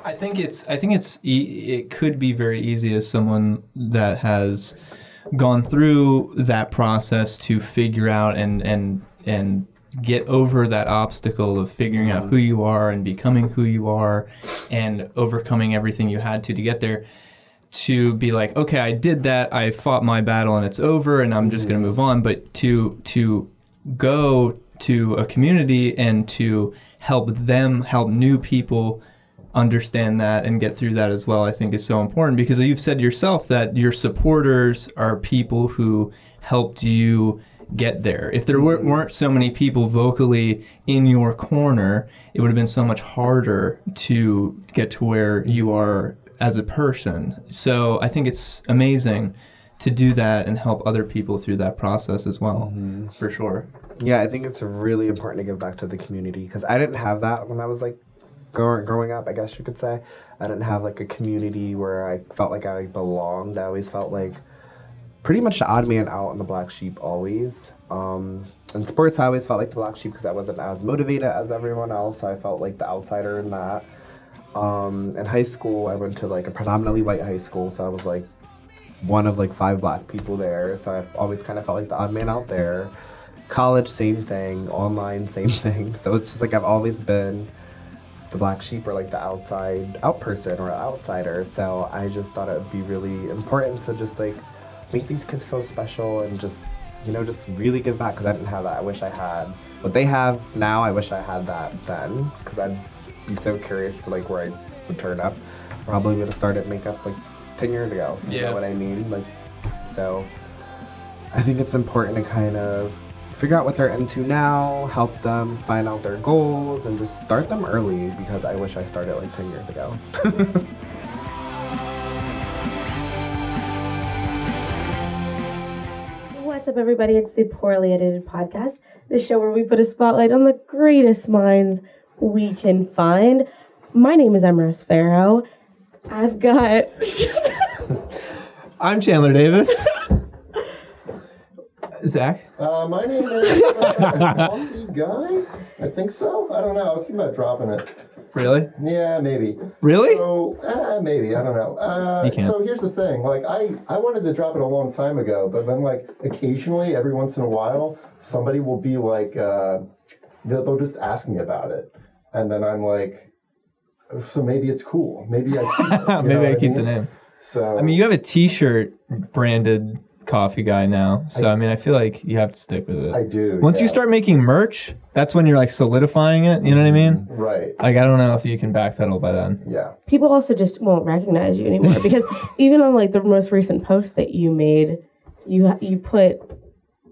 It could be very easy as someone that has gone through that process to figure out and get over that obstacle of figuring out who you are and becoming who you are and overcoming everything you had to get there, to be like, okay, I did that, I fought my battle and it's over and I'm just going to move on. But to go to a community and to help new people understand that and get through that as well, I think is so important, because you've said yourself that your supporters are people who helped you get there. If there weren't so many people vocally in your corner, it would have been so much harder to get to where you are as a person. So I think it's amazing to do that and help other people through that process as well, for sure. Yeah, I think it's really important to give back to the community, because I didn't have that when I was like growing up, I guess you could say. I didn't have like a community where I felt like I belonged. I always felt like pretty much the odd man out and the black sheep always. In sports, I always felt like the black sheep because I wasn't as motivated as everyone else. So I felt like the outsider in that. In high school, I went to like a predominantly white high school, so I was like one of like 5 black people there. So I always kind of felt like the odd man out there. College, same thing. Online, same thing. So it's just like I've always been the black sheep, or like the out person or outsider. So I just thought it would be really important to just like make these kids feel special and just, you know, just really give back, because I didn't have that. I wish I had what they have now. I wish I had that then, because I'd be so curious to like where I would turn up. Probably would have started makeup like 10 years ago. You know what I mean? Like, so I think it's important to kind of figure out what they're into now, help them find out their goals, and just start them early, because I wish I started like 10 years ago. What's up, everybody? It's the Poorly Edited Podcast, the show where we put a spotlight on the greatest minds we can find. My name is Amresse Farrow. I've got... I'm Chandler Davis. Zach? My name is Coffee Guy. I think so. I don't know. I was thinking about dropping it. Really? Yeah, maybe. Really? So, maybe. I don't know. So here's the thing. Like, I wanted to drop it a long time ago, but then, like, occasionally, every once in a while, somebody will be like, they'll just ask me about it. And then I'm like, so maybe it's cool. Maybe I keep it. Maybe I keep the name. So, I mean, you have a t-shirt branded Coffee Guy now, so I mean, I feel like you have to stick with it. I do. Once you start making merch, that's when you're like solidifying it, you know what I mean? Right. Like, I don't know if you can backpedal by then. Yeah. People also just won't recognize you anymore, because even on like the most recent post that you made, you put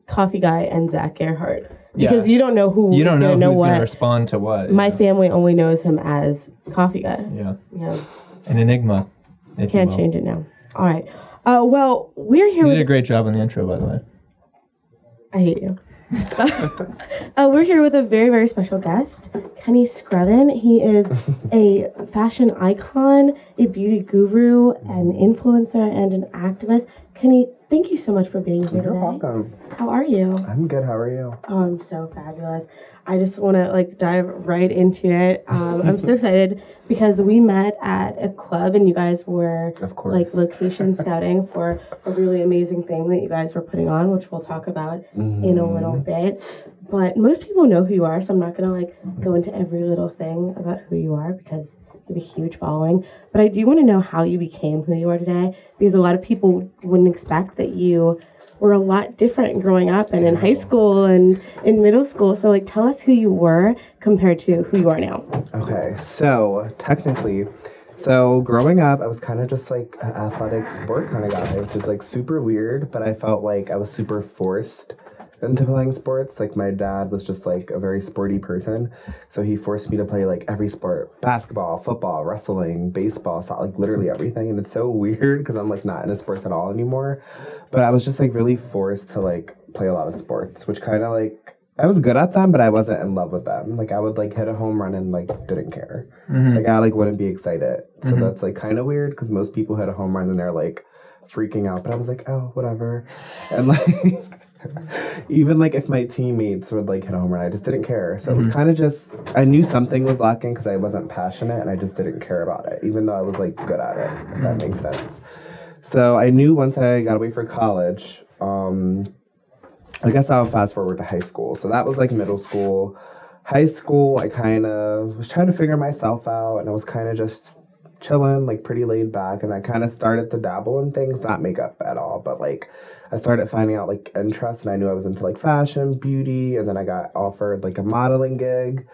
Coffee Guy and Zach Gerhardt, because you don't know who you don't know who's what. Going to respond to what. My family only knows him as Coffee Guy. Yeah. Yeah. An enigma. Can't change it now. All right. Well, we're here. You did a great job on the intro, by the way. I hate you. We're here with a very, very special guest, Kenny Screven. He is a fashion icon, a beauty guru, an influencer, and an activist. Kenny, thank you so much for being here You're today. welcome. How are you? I'm good. How are you? Oh, I'm so fabulous. I just want to like dive right into it. I'm so excited because we met at a club and you guys were like location scouting for a really amazing thing that you guys were putting on, which we'll talk about in a little bit. But most people know who you are, so I'm not going to like go into every little thing about who you are because you have a huge following. But I do want to know how you became who you are today, because a lot of people wouldn't expect that you were a lot different growing up and in high school and in middle school. So like, tell us who you were compared to who you are now. Okay, so technically, growing up, I was kind of just like an athletic sport kind of guy, which is like super weird, but I felt like I was super forced into playing sports. Like my dad was just like a very sporty person, so he forced me to play like every sport: basketball, football, wrestling, baseball, like literally everything. And it's so weird because I'm like not into sports at all anymore, but I was just like really forced to like play a lot of sports, which kind of like I was good at them, but I wasn't in love with them. Like I would like hit a home run and like didn't care. Like I like wouldn't be excited. So that's like kind of weird because most people hit a home run and they're like freaking out, but I was like, oh, whatever. And like Even like if my teammates would like hit a home run, I just didn't care. So it was kind of just, I knew something was lacking because I wasn't passionate and I just didn't care about it, even though I was like good at it, if that makes sense. So I knew once I got away for college, I guess I'll fast forward to high school. So that was like middle school. High school, I kind of was trying to figure myself out, and I was kind of just chilling, like pretty laid back, and I kind of started to dabble in things, not makeup at all, but like I started finding out like interests, and I knew I was into like fashion, beauty, and then I got offered like a modeling gig.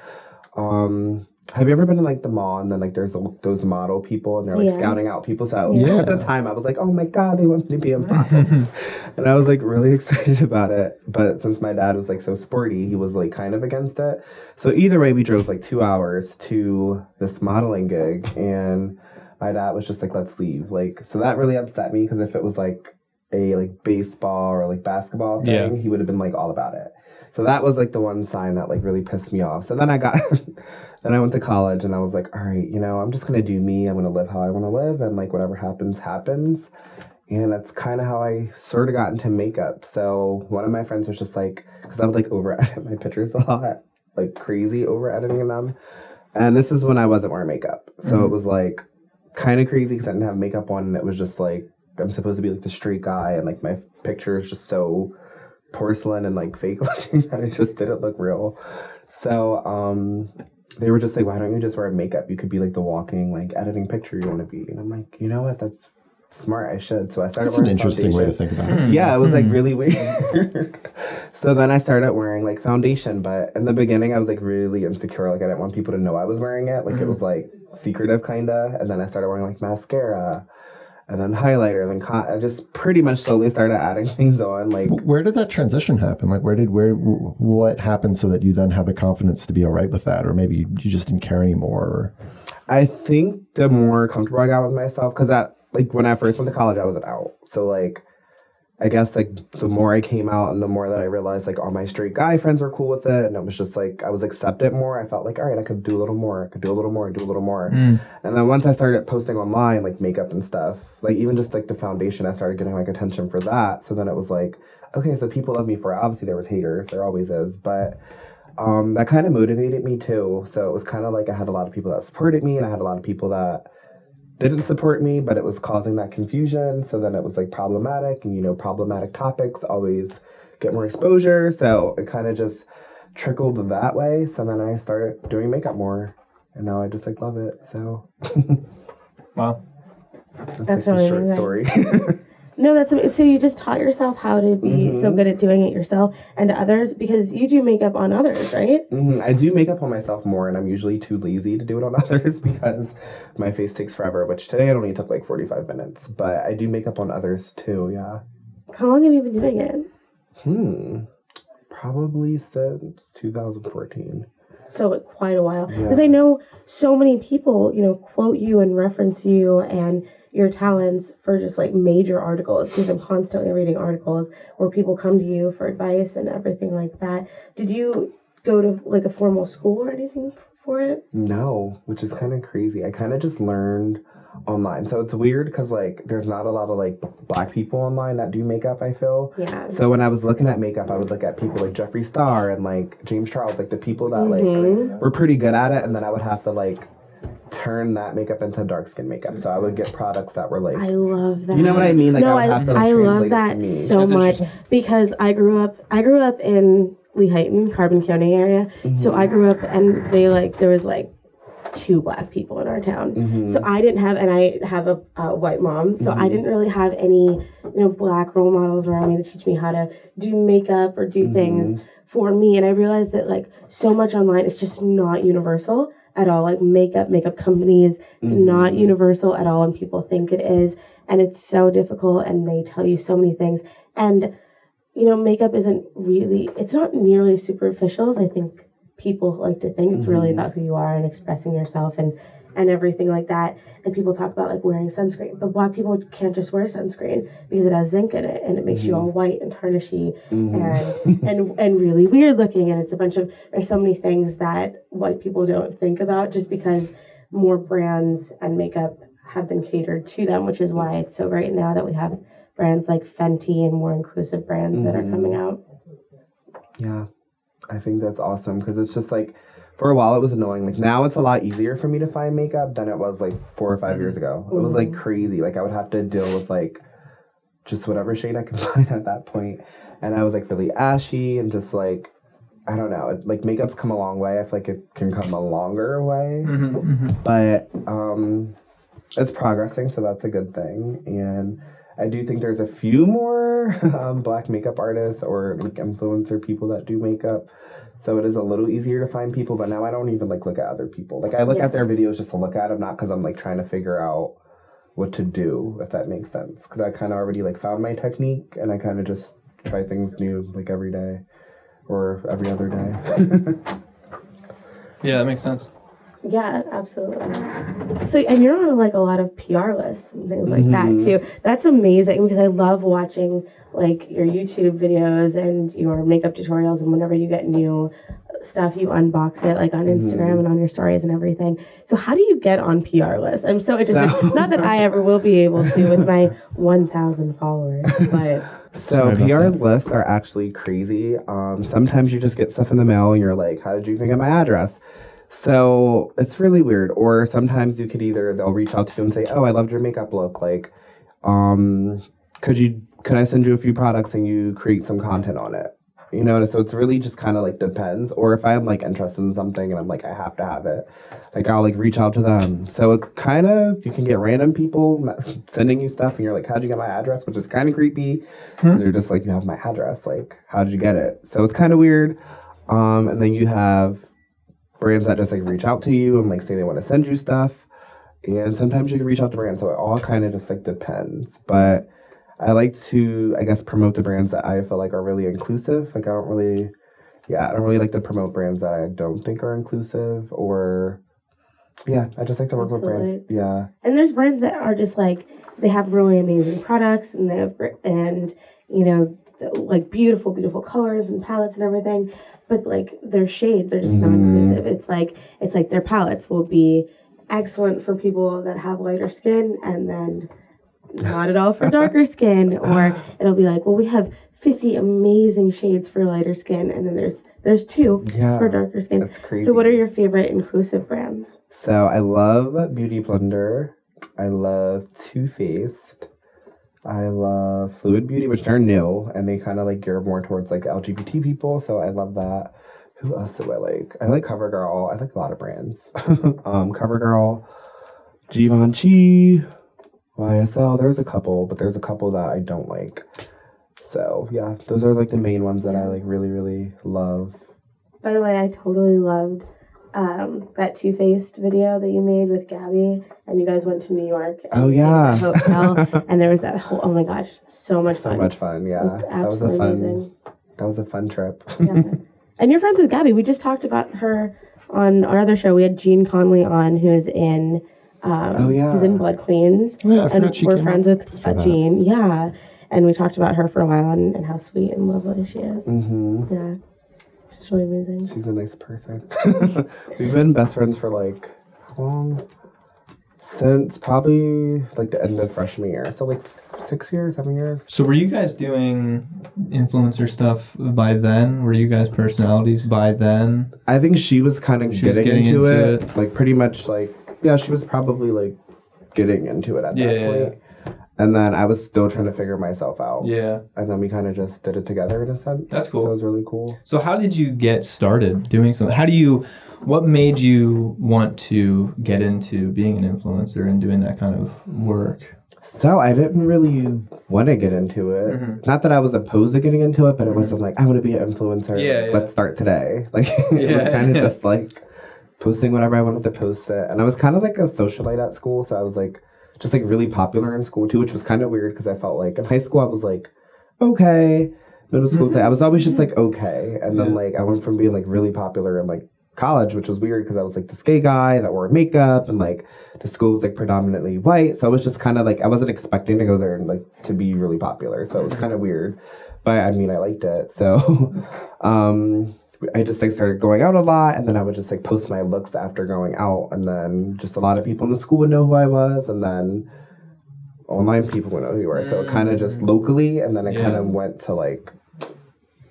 Have you ever been in like the mall and then like there's those model people and they're like scouting out people? So at the time I was like, oh my God, they want me to be a model. And I was like really excited about it. But since my dad was like so sporty, he was like kind of against it. So either way, we drove like 2 hours to this modeling gig and my dad was just like, let's leave. Like, so that really upset me because if it was like a like baseball or like basketball thing, he would have been like all about it. So that was like the one sign that like really pissed me off. So then then I went to college and I was like, all right, you know, I'm just going to do me. I'm going to live how I want to live. And like whatever happens, happens. And that's kind of how I sort of got into makeup. So one of my friends was just like, because I would like over edit my pictures a lot, like crazy over editing them. And this is when I wasn't wearing makeup. So it was like kind of crazy because I didn't have makeup on. And it was just like, I'm supposed to be like the straight guy. And like my picture is just so porcelain and like fake looking that it just didn't look real. So they were just like, why don't you just wear makeup? You could be like the walking like editing picture you want to be. And I'm like, you know what, that's smart, I should. So I started wearing interesting foundation. Way to think about it. Yeah, it was like really weird. So then I started wearing like foundation, but in the beginning I was like really insecure. Like I didn't want people to know I was wearing it. Like it was like secretive kinda. And then I started wearing like mascara and then highlighter, then I just pretty much slowly started adding things on. Like, where did that transition happen? Like, what happened so that you then had the confidence to be all right with that, or maybe you just didn't care anymore? I think the more comfortable I got with myself, because like when I first went to college, I wasn't out. So like, I guess like the more I came out and the more that I realized like all my straight guy friends were cool with it, and it was just like I was accepted more. I felt like, all right, I could do a little more. I could do a little more and do a little more. And then once I started posting online like makeup and stuff, like even just like the foundation, I started getting like attention for that. So then it was like, okay, so people love me for it. Obviously there was haters, there always is, but that kind of motivated me too. So it was kind of like I had a lot of people that supported me, and I had a lot of people that didn't support me, but it was causing that confusion. So then it was like problematic, and you know, problematic topics always get more exposure. So it kind of just trickled that way. So then I started doing makeup more, and now I just like love it. So wow, that's like really the short amazing. story. No, that's amazing. So you just taught yourself how to be so good at doing it yourself and to others, because you do makeup on others, right? I do makeup on myself more, and I'm usually too lazy to do it on others because my face takes forever, which today it only took like 45 minutes. But I do makeup on others too, yeah. How long have you been doing it? Probably since 2014. So quite a while. Because I know so many people, you know, quote you and reference you and your talents for just like major articles, because I'm constantly reading articles where people come to you for advice and everything like that. Did you go to like a formal school or anything for it? No, which is kind of crazy. I kind of just learned online. So it's weird because like there's not a lot of like black people online that do makeup, I feel. Yeah. So when I was looking at makeup, I would look at people like Jeffree Star and like James Charles, like the people that like were pretty good at it, and then I would have to like turn that makeup into dark skin makeup. So I would get products that were like, I love that. You know what I mean? Like no, I would have to like, I love translate that it to me. so much because I grew up in Lehighton, Carbon County area. So I grew up and there was like 2 black people in our town. So I didn't have, and I have a white mom, so I didn't really have any, black role models around me to teach me how to do makeup or do things for me. And I realized that like so much online is just not universal at all. Like makeup companies, it's not universal at all, and people think it is, and it's so difficult, and they tell you so many things. And makeup it's not nearly superficial as I think people like to think. It's really about who you are and expressing yourself and everything like that. And people talk about like wearing sunscreen, but black people can't just wear sunscreen because it has zinc in it and it makes you all white and tarnishy and really weird looking. And there's so many things that white people don't think about just because more brands and makeup have been catered to them, which is why it's so great now that we have brands like Fenty and more inclusive brands that are coming out. Yeah, I think that's awesome because it's just like, for a while it was annoying. Like now it's a lot easier for me to find makeup than it was like 4 or 5 years ago. It was like crazy. Like I would have to deal with like just whatever shade I could find at that point. And I was like really ashy and just like, I don't know. Like makeup's come a long way. I feel like it can come a longer way. But it's progressing, so that's a good thing. And I do think there's a few more black makeup artists or like influencer people that do makeup. So it is a little easier to find people, but now I don't even like look at other people. Like I look at their videos just to look at them, not because I'm like trying to figure out what to do, if that makes sense. Because I kind of already like found my technique, and I kind of just try things new like every day or every other day. Yeah, that makes sense. Yeah, absolutely. So, and you're on like a lot of PR lists and things like that too. That's amazing because I love watching like your YouTube videos and your makeup tutorials, and whenever you get new stuff, you unbox it like on Instagram and on your stories and everything. So how do you get on PR lists? I'm so interested. Not that I ever will be able to with my 1,000 followers, but... So PR lists are actually crazy. Sometimes you just get stuff in the mail and you're like, how did you even get my address? So it's really weird. Or sometimes you could they'll reach out to you and say, oh, I loved your makeup look. Like, could I send you a few products and you create some content on it? You know, so it's really just kind of like depends. Or if I'm like interested in something and I'm like, I have to have it, like I'll like reach out to them. So it's kind of, you can get random people sending you stuff and you're like, how'd you get my address? Which is kind of creepy because you're just like, you have my address. Like, how'd you get it? So it's kind of weird. And then you have brands that just like reach out to you and like say they want to send you stuff. And sometimes you can reach out to brands. So it all kind of just like depends. But I like to, I guess, promote the brands that I feel like are really inclusive. Like I don't really like to promote brands that I don't think are inclusive or, I just like to work with brands. Yeah. And there's brands that are just like, they have really amazing products and you know, like beautiful, beautiful colors and palettes and everything. But like their shades are just not inclusive. It's like their palettes will be excellent for people that have lighter skin and then not at all for darker skin, or it'll be like, well, we have 50 amazing shades for lighter skin, and then there's 2 for darker skin. That's crazy. So what are your favorite inclusive brands? So I love Beauty Blender. I love Too Faced. I love Fluid Beauty, which are new, and they kind of like gear more towards like LGBT people, so I love that. Who else do I like? I like CoverGirl. I like a lot of brands. CoverGirl, Givenchy, YSL, there's a couple that I don't like. So yeah, those are like the main ones that I like really, really love. By the way, I totally loved that Too Faced video that you made with Gabby, and you guys went to New York. And stayed at the hotel, and there was that whole, oh my gosh, so much fun. So much fun, yeah. That was a fun trip. Yeah. And you're friends with Gabby. We just talked about her on our other show. We had Jean Conley on, who's in who's in Blood Queens. Yeah, and we're friends with Jean. Yeah. And we talked about her for a while and how sweet and lovely she is. Yeah. She's really amazing. She's a nice person. We've been best friends for like, how long? Since probably like the end of freshman year. So like 6 years, 7 years. So were you guys doing influencer stuff by then? Were you guys personalities by then? I think she was kind of getting into it. Like pretty much like, yeah, she was probably like getting into it at that point. And then I was still trying to figure myself out. Yeah. And then we kind of just did it together in a sense. That's cool. So it was really cool. So how did you get started doing something? What made you want to get into being an influencer and doing that kind of work? So I didn't really want to get into it. Not that I was opposed to getting into it, but it wasn't like, I want to be an influencer. Yeah. Let's start today. Like it was kind of just like posting whatever I wanted to post it. And I was kind of like a socialite at school. So I was like, just like really popular in school too, which was kind of weird because I felt like in high school I was like, okay. Middle school, I was always just like, okay. And then like I went from being like really popular in like college, which was weird because I was like this gay guy that wore makeup and like the school was like predominantly white. So I was just kind of like, I wasn't expecting to go there and like to be really popular. So it was kind of weird. But I mean, I liked it. So I just like started going out a lot, and then I would just like post my looks after going out, and then just a lot of people in the school would know who I was, and then online people would know who you were. So it kind of just locally, and then it kind of went to like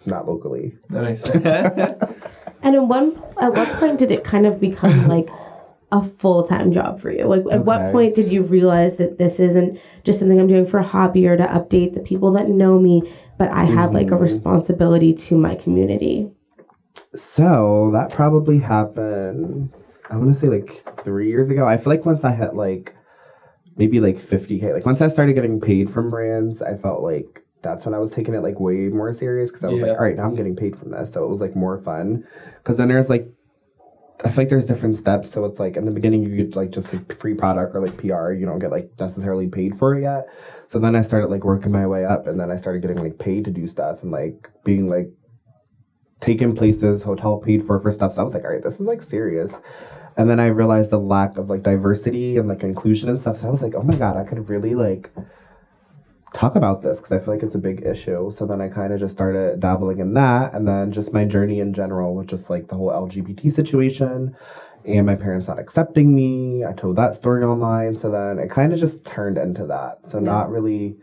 not locally. That makes sense. And at what point did it kind of become like a full-time job for you? Like, at what point did you realize that this isn't just something I'm doing for a hobby or to update the people that know me, but I have like a responsibility to my community? So that probably happened, I want to say like 3 years ago. I feel like once I hit like maybe like 50K, like once I started getting paid from brands, I felt like that's when I was taking it like way more serious, because I was like, all right, now I'm getting paid from this. So it was like more fun, because then there's like, I feel like there's different steps. So it's like in the beginning you get like just like free product or like PR. You don't get like necessarily paid for it yet. So then I started like working my way up, and then I started getting like paid to do stuff and like being like taken places, hotel paid for stuff. So I was like, all right, this is like serious. And then I realized the lack of like diversity and like inclusion and stuff. So I was like, oh my God, I could really like talk about this, because I feel like it's a big issue. So then I kind of just started dabbling in that, and then just my journey in general with just like the whole LGBT situation and my parents not accepting me. I told that story online. So then it kind of just turned into that. So not really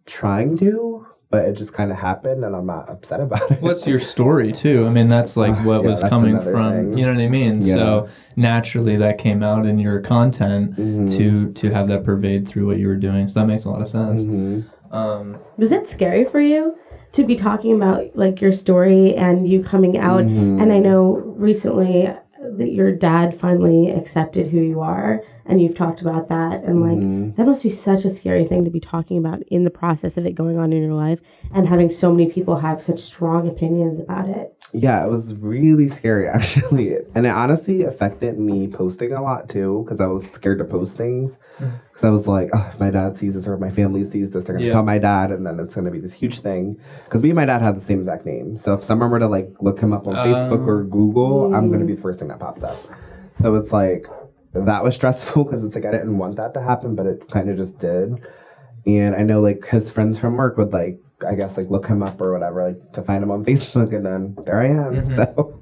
trying to, but it just kind of happened, and I'm not upset about it. What's your story too? I mean, that's like what was coming from, thing. you know what I mean? Yeah. So naturally that came out in your content to have that pervade through what you were doing. So that makes a lot of sense. Was it scary for you to be talking about like your story and you coming out? And I know recently that your dad finally accepted who you are, and you've talked about that, and like that must be such a scary thing to be talking about in the process of it going on in your life, and having so many people have such strong opinions about it. Yeah, it was really scary actually, and it honestly affected me posting a lot too, because I was scared to post things, because I was like, oh, if my dad sees this or if my family sees this, they're gonna tell my dad, and then it's gonna be this huge thing, because me and my dad have the same exact name. So if someone were to like look him up on Facebook or Google, I'm gonna be the first thing that pops up. So it's like, that was stressful, because it's like I didn't want that to happen, but it kind of just did. And I know like his friends from work would like, I guess like look him up or whatever, like to find him on Facebook, and then there I am. So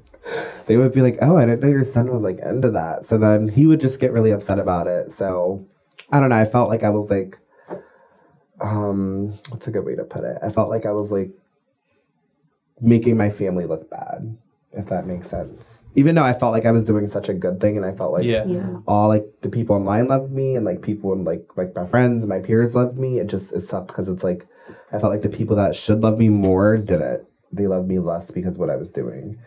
they would be like, oh, I didn't know your son was like into that. So then he would just get really upset about it. So I don't know, I felt like I was like, what's a good way to put it? I felt like I was like making my family look bad, if that makes sense. Even though I felt like I was doing such a good thing, and I felt like all like the people online loved me, and like people and like my friends and my peers loved me. It sucked, because it's like I felt like the people that should love me more didn't. They loved me less because of what I was doing.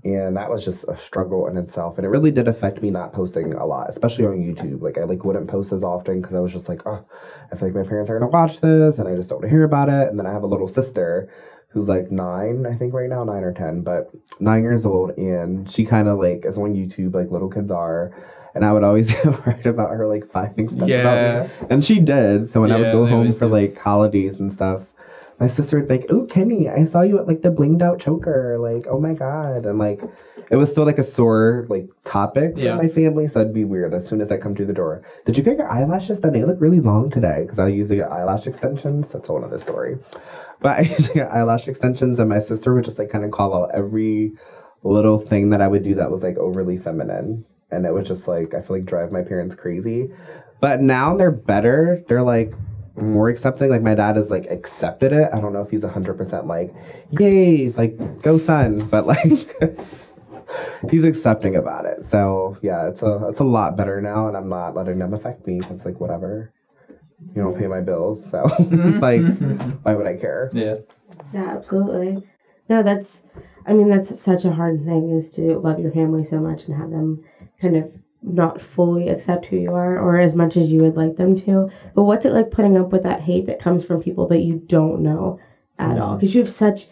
And that was just a struggle in itself. And it really did affect me not posting a lot, especially on YouTube. Like I like wouldn't post as often, because I was just like, oh, I feel like my parents are gonna watch this, and I just don't want to hear about it. And then I have a little sister who's like 9, I think right now, 9 or 10, but 9 years old, and she kind of like is on YouTube like little kids are, and I would always get worried about her like finding stuff about me, and she did. So when I would go home for like holidays and stuff, my sister would think, oh, Kenny, I saw you at like the blinged out choker, like, oh my God. And like it was still like a sore like topic for my family, so it'd be weird as soon as I come through the door. Did you get your eyelashes done? They look really long today, because I usually get eyelash extensions. That's a whole other story. But I used to get eyelash extensions, and my sister would just like kind of call out every little thing that I would do that was like overly feminine. And it would just like, I feel like drive my parents crazy. But now they're better. They're like more accepting. Like my dad has like accepted it. I don't know if he's 100% like, yay, like go son. But like he's accepting about it. So yeah, it's a lot better now, and I'm not letting them affect me. It's like whatever. You don't pay my bills, so like, why would I care? Yeah, absolutely. No, that's such a hard thing, is to love your family so much and have them kind of not fully accept who you are, or as much as you would like them to. But what's it like putting up with that hate that comes from people that you don't know at all? Because you have such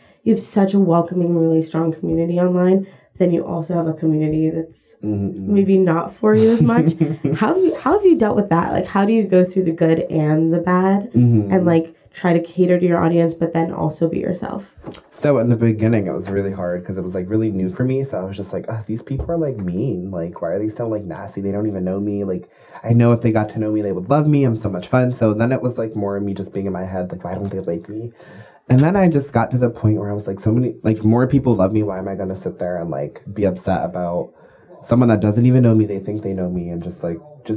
a welcoming, really strong community online. Then you also have a community that's maybe not for you as much. How have you dealt with that? Like, how do you go through the good and the bad, and like try to cater to your audience, but then also be yourself? So in the beginning, it was really hard, because it was like really new for me. So I was just like, oh, these people are like mean. Like, why are they so like nasty? They don't even know me. Like, I know if they got to know me, they would love me. I'm so much fun. So then it was like more of me just being in my head, like, why don't they like me? And then I just got to the point where I was like, so many, like, more people love me. Why am I going to sit there and, like, be upset about someone that doesn't even know me, they think they know me, and just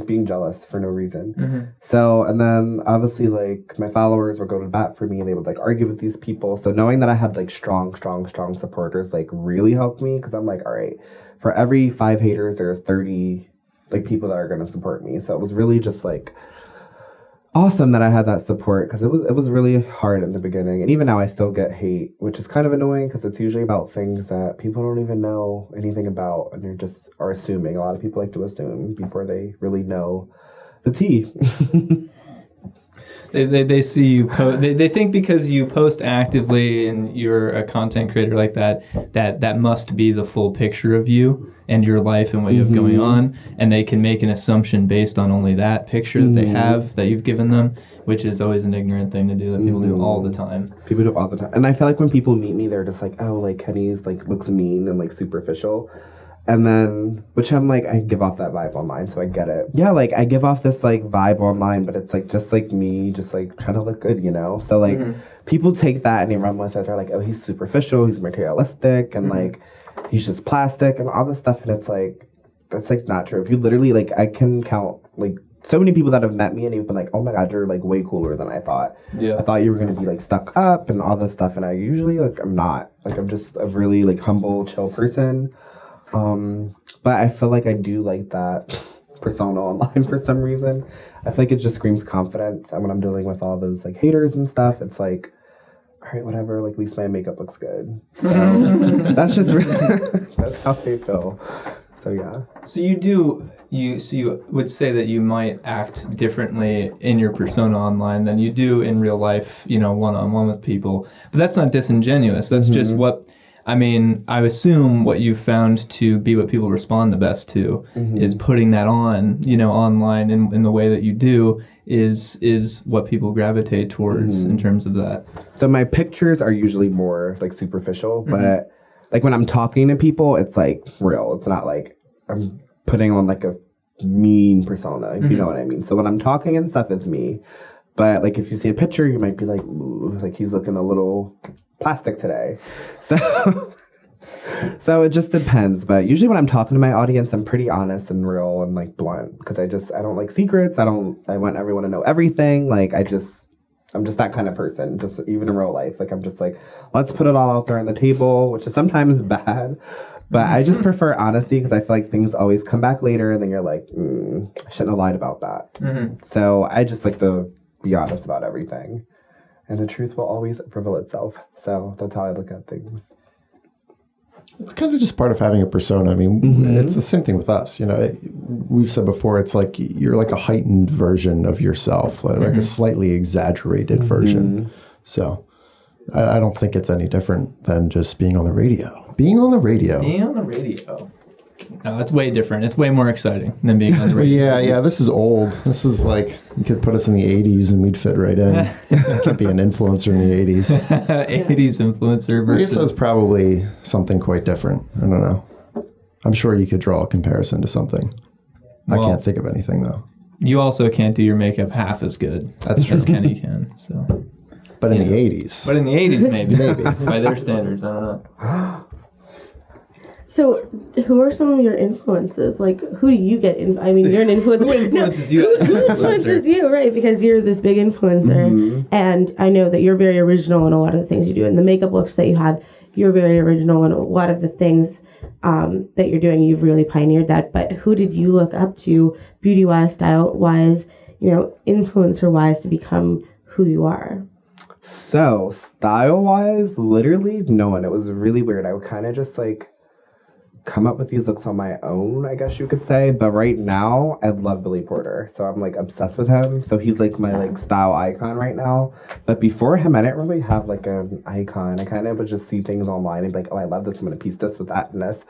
being jealous for no reason. So, and then obviously like my followers would go to bat for me, and they would like argue with these people. So knowing that I had like strong supporters like really helped me, because I'm like, all right, for every 5 haters, there's 30 like people that are going to support me. So it was really just like awesome that I had that support, because it was really hard in the beginning, and even now I still get hate, which is kind of annoying because it's usually about things that people don't even know anything about, and they just are assuming. A lot of people like to assume before they really know the tea. They see you they think because you post actively and you're a content creator like that must be the full picture of you and your life and what you have going on, and they can make an assumption based on only that picture that they have that you've given them, which is always an ignorant thing to do that people do all the time. People do all the time, and I feel like when people meet me, they're just like, oh, like Kenny's like looks mean and like superficial. And then, which I'm like, I give off that vibe online, so I get it. Yeah, like, I give off this, like, vibe online, but it's, like, just, like, me, just, like, trying to look good, you know? So, like, people take that and they run with it. They're like, oh, he's superficial, he's materialistic, and, like, he's just plastic, and all this stuff, and it's, like, that's, like, not true. If you literally, like, I can count, like, so many people that have met me and you've been like, oh, my God, you're, like, way cooler than I thought. Yeah. I thought you were going to be, like, stuck up and all this stuff, and I usually, like, I'm not. Like, I'm just a really, like, humble, chill person. But I feel like I do like that persona online for some reason. I feel like it just screams confidence. And when I'm dealing with all those like haters and stuff, it's like, all right, whatever, like at least my makeup looks good. So that's just that's how they feel. So yeah. So you would say that you might act differently in your persona online than you do in real life, you know, one-on-one with people. But that's not disingenuous. That's just what, I mean, I assume what you've found to be what people respond the best to is putting that on, you know, online in the way that you do is what people gravitate towards in terms of that. So my pictures are usually more like superficial, but like when I'm talking to people, it's like real. It's not like I'm putting on like a mean persona, if you know what I mean. So when I'm talking and stuff, it's me. But like if you see a picture, you might be like, ooh, like he's looking a little plastic today. So it just depends. But usually when I'm talking to my audience, I'm pretty honest and real and like blunt, because I don't like secrets. I want everyone to know everything. Like I'm just that kind of person, just even in real life. Like I'm just like, let's put it all out there on the table, which is sometimes bad. But I just prefer honesty, because I feel like things always come back later and then you're like, I shouldn't have lied about that. So I just like to be honest about everything. And the truth will always reveal itself. So that's how I look at things. It's kind of just part of having a persona. I mean, it's the same thing with us. You know, we've said before, it's like you're like a heightened version of yourself, like a slightly exaggerated version. So I don't think it's any different than just being on the radio. Being on the radio. No, it's way different. It's way more exciting than being on the radio. Yeah, this is old. This is like, you could put us in the 80s and we'd fit right in. Could be an influencer in the 80s. 80s influencer versus... I guess that's probably something quite different. I don't know. I'm sure you could draw a comparison to something. Well, I can't think of anything, though. You also can't do your makeup half as good. That's true. As Kenny can, so... But in the 80s. But in the 80s, maybe. By their standards, I don't know. So, who are some of your influences? Like, who do you get in? I mean, you're an influencer. Who influences you? Who influences you, right? Because you're this big influencer. And I know that you're very original in a lot of the things you do. And the makeup looks that you have, you're very original in a lot of the things that you're doing. You've really pioneered that. But who did you look up to, beauty-wise, style-wise, you know, influencer-wise, to become who you are? So, style-wise, literally no one. It was really weird. I would kind of just, like, come up with these looks on my own, I guess you could say. But right now, I love Billy Porter. So I'm, like, obsessed with him. So he's, like, my, like, style icon right now. But before him, I didn't really have, like, an icon. I kind of would just see things online and be like, oh, I love this. I'm going to piece this with that and this.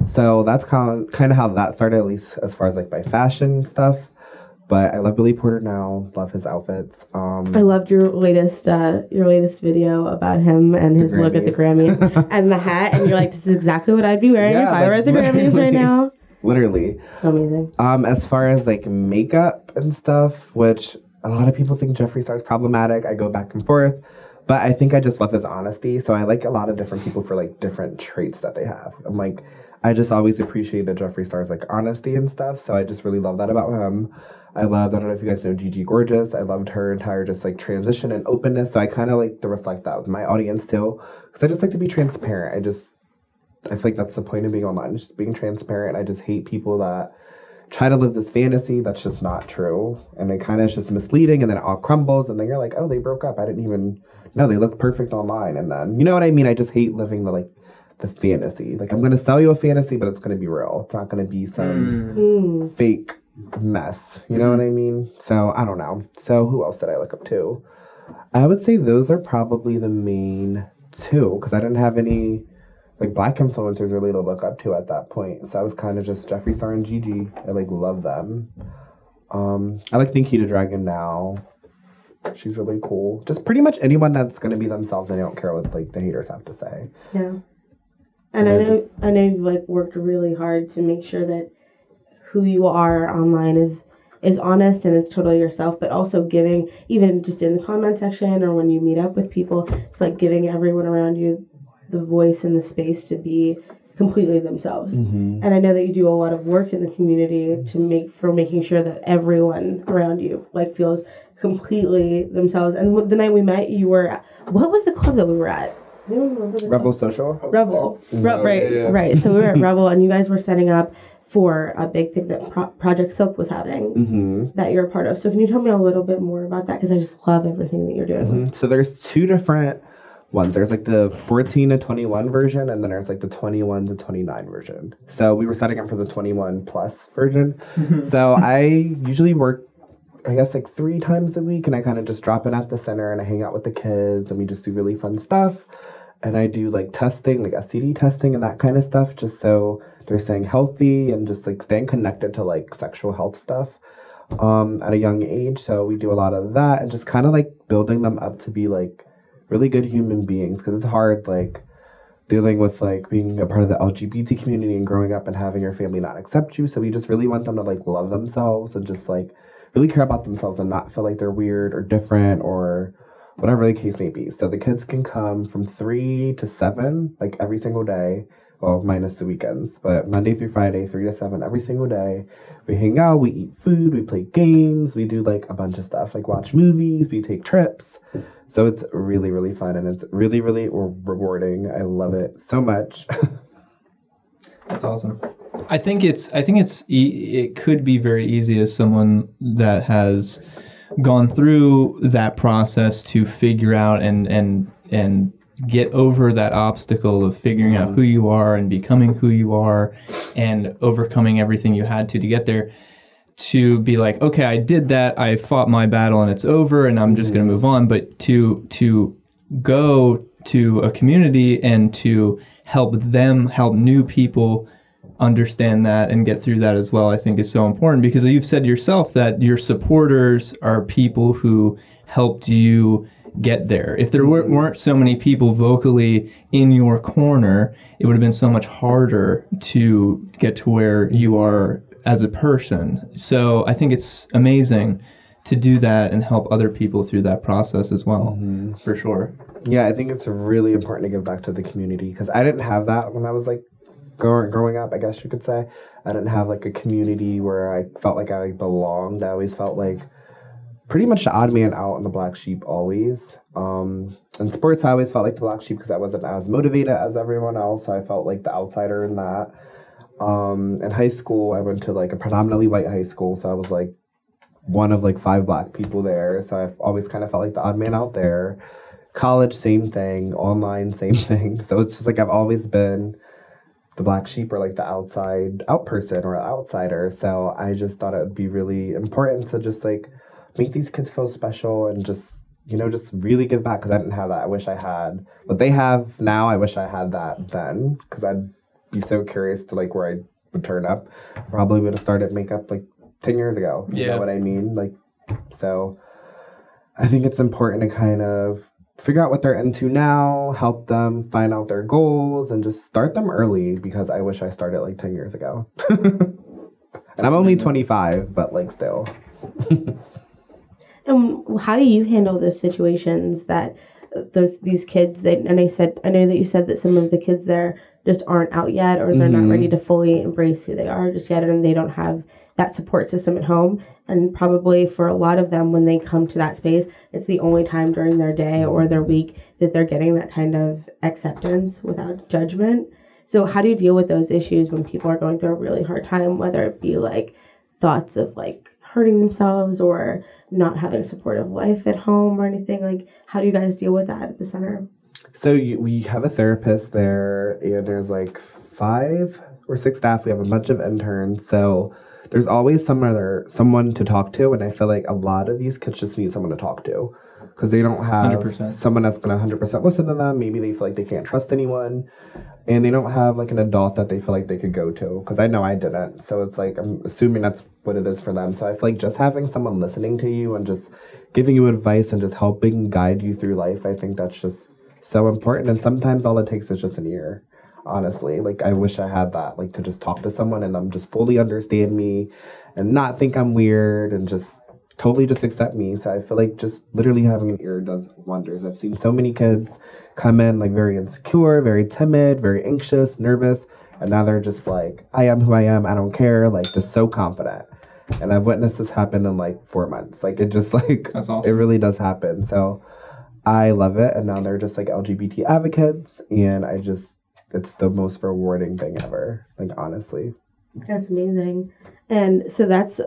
So that's kind of how that started, at least as far as, like, my fashion stuff. But I love Billy Porter now. Love his outfits. I loved your latest video about him and his look at the Grammys and the hat. And you're like, this is exactly what I'd be wearing if I were at the Grammys right now. Literally. So amazing. As far as like makeup and stuff, which a lot of people think Jeffree Star's problematic. I go back and forth. But I think I just love his honesty. So I like a lot of different people for like different traits that they have. I'm like, I just always appreciated Jeffree Star's like honesty and stuff. So I just really love that about him. I don't know if you guys know Gigi Gorgeous. I loved her entire just like transition and openness. So I kind of like to reflect that with my audience too. Because I just like to be transparent. I feel like that's the point of being online, just being transparent. I just hate people that try to live this fantasy that's just not true. And it kind of is just misleading, and then it all crumbles. And then you're like, oh, they broke up. I didn't even know. They looked perfect online. And then, you know what I mean? I just hate living the fantasy. Like, I'm going to sell you a fantasy, but it's going to be real. It's not going to be some fake mess. You know what I mean? So, I don't know. So, who else did I look up to? I would say those are probably the main two, because I didn't have any like black influencers really to look up to at that point. So I was kind of just Jeffree Star and Gigi. I like love them. I like Nikita Dragon now. She's really cool. Just pretty much anyone that's gonna be themselves, and I don't care what like the haters have to say. Yeah. And I know you've like worked really hard to make sure that who you are online is honest and it's totally yourself, but also giving, even just in the comment section or when you meet up with people, it's like giving everyone around you the voice and the space to be completely themselves. And I know that you do a lot of work in the community for making sure that everyone around you like feels completely themselves. And the night we met, you were what was the club that we were at? Anyone remember the Rebel club? Social? Rebel. Right. So we were at Rebel, and you guys were setting up for a big thing that Project Silk was having that you're a part of. So can you tell me a little bit more about that? Because I just love everything that you're doing. So there's two different ones. There's like the 14 to 21 version, and then there's like the 21 to 29 version. So we were setting up for the 21 plus version. So I usually work, I guess, like 3 times a week, and I kind of just drop in at the center and I hang out with the kids, and we just do really fun stuff. And I do like testing, like STD testing and that kind of stuff, just so they're staying healthy and just like staying connected to like sexual health stuff at a young age. So we do a lot of that and just kind of like building them up to be like really good human beings, because it's hard like dealing with like being a part of the LGBT community and growing up and having your family not accept you. So we just really want them to like love themselves and just like really care about themselves and not feel like they're weird or different or whatever the case may be. So the kids can come from 3 to 7 like every single day, well, minus the weekends, but Monday through Friday, 3 to 7 every single day. We hang out, we eat food, we play games, we do like a bunch of stuff, like watch movies, we take trips. So it's really, really fun, and it's really, really rewarding. I love it so much. That's awesome. I think it could be very easy as someone that has gone through that process to figure out and get over that obstacle of figuring out who you are and becoming who you are and overcoming everything you had to get there, to be like, okay, I did that, I fought my battle and it's over and I'm just going to move on. But to go to a community and to help new people understand that and get through that as well, I think is so important, because you've said yourself that your supporters are people who helped you get there. If there weren't so many people vocally in your corner, it would have been so much harder to get to where you are as a person. So I think it's amazing to do that and help other people through that process as well, for sure. Yeah, I think it's really important to give back to the community, because I didn't have that when I was like growing up, I guess you could say. I didn't have like a community where I felt like I belonged. I always felt like pretty much the odd man out and the black sheep always. In sports, I always felt like the black sheep because I wasn't as motivated as everyone else. So I felt like the outsider in that. In high school, I went to like a predominantly white high school, so I was like one of like 5 black people there. So I've always kind of felt like the odd man out there. College, same thing. Online, same thing. So it's just like I've always been the black sheep, or like the out person or outsider. So I just thought it would be really important to just like make these kids feel special and just, you know, just really give back, because I didn't have that. I wish I had what they have now. I wish I had that then, because I'd be so curious to like where I would turn up. Probably would have started makeup like 10 years ago. You know what I mean? Like, so I think it's important to kind of figure out what they're into now, help them find out their goals, and just start them early, because I wish I started like 10 years ago. And I'm only 25, but like still. And how do you handle those situations that these kids, I know that you said that some of the kids there just aren't out yet, or they're not ready to fully embrace who they are just yet, and they don't have that support system at home. And probably for a lot of them, when they come to that space, it's the only time during their day or their week that they're getting that kind of acceptance without judgment. So how do you deal with those issues when people are going through a really hard time, whether it be like thoughts of like hurting themselves or not having a supportive life at home or anything? Like, how do you guys deal with that at the center? So we have a therapist there, and there's like 5 or 6 staff. We have a bunch of interns. So there's always someone to talk to, and I feel like a lot of these kids just need someone to talk to because they don't have 100%. Someone that's going to 100% listen to them. Maybe they feel like they can't trust anyone, and they don't have like an adult that they feel like they could go to, because I know I didn't. So it's like, I'm assuming that's what it is for them. So I feel like just having someone listening to you and just giving you advice and just helping guide you through life, I think that's just so important. And sometimes all it takes is just an ear. Honestly, like I wish I had that, like to just talk to someone and them just fully understand me and not think I'm weird and just totally just accept me. So I feel like just literally having an ear does wonders. I've seen so many kids come in like very insecure, very timid, very anxious, nervous, and now they're just like, I am who I am, I don't care, like just so confident. And I've witnessed this happen in like 4 months. Like it just like, that's awesome. It really does happen. So I love it. And now they're just like LGBT advocates, and it's the most rewarding thing ever, like honestly. That's amazing. And so that's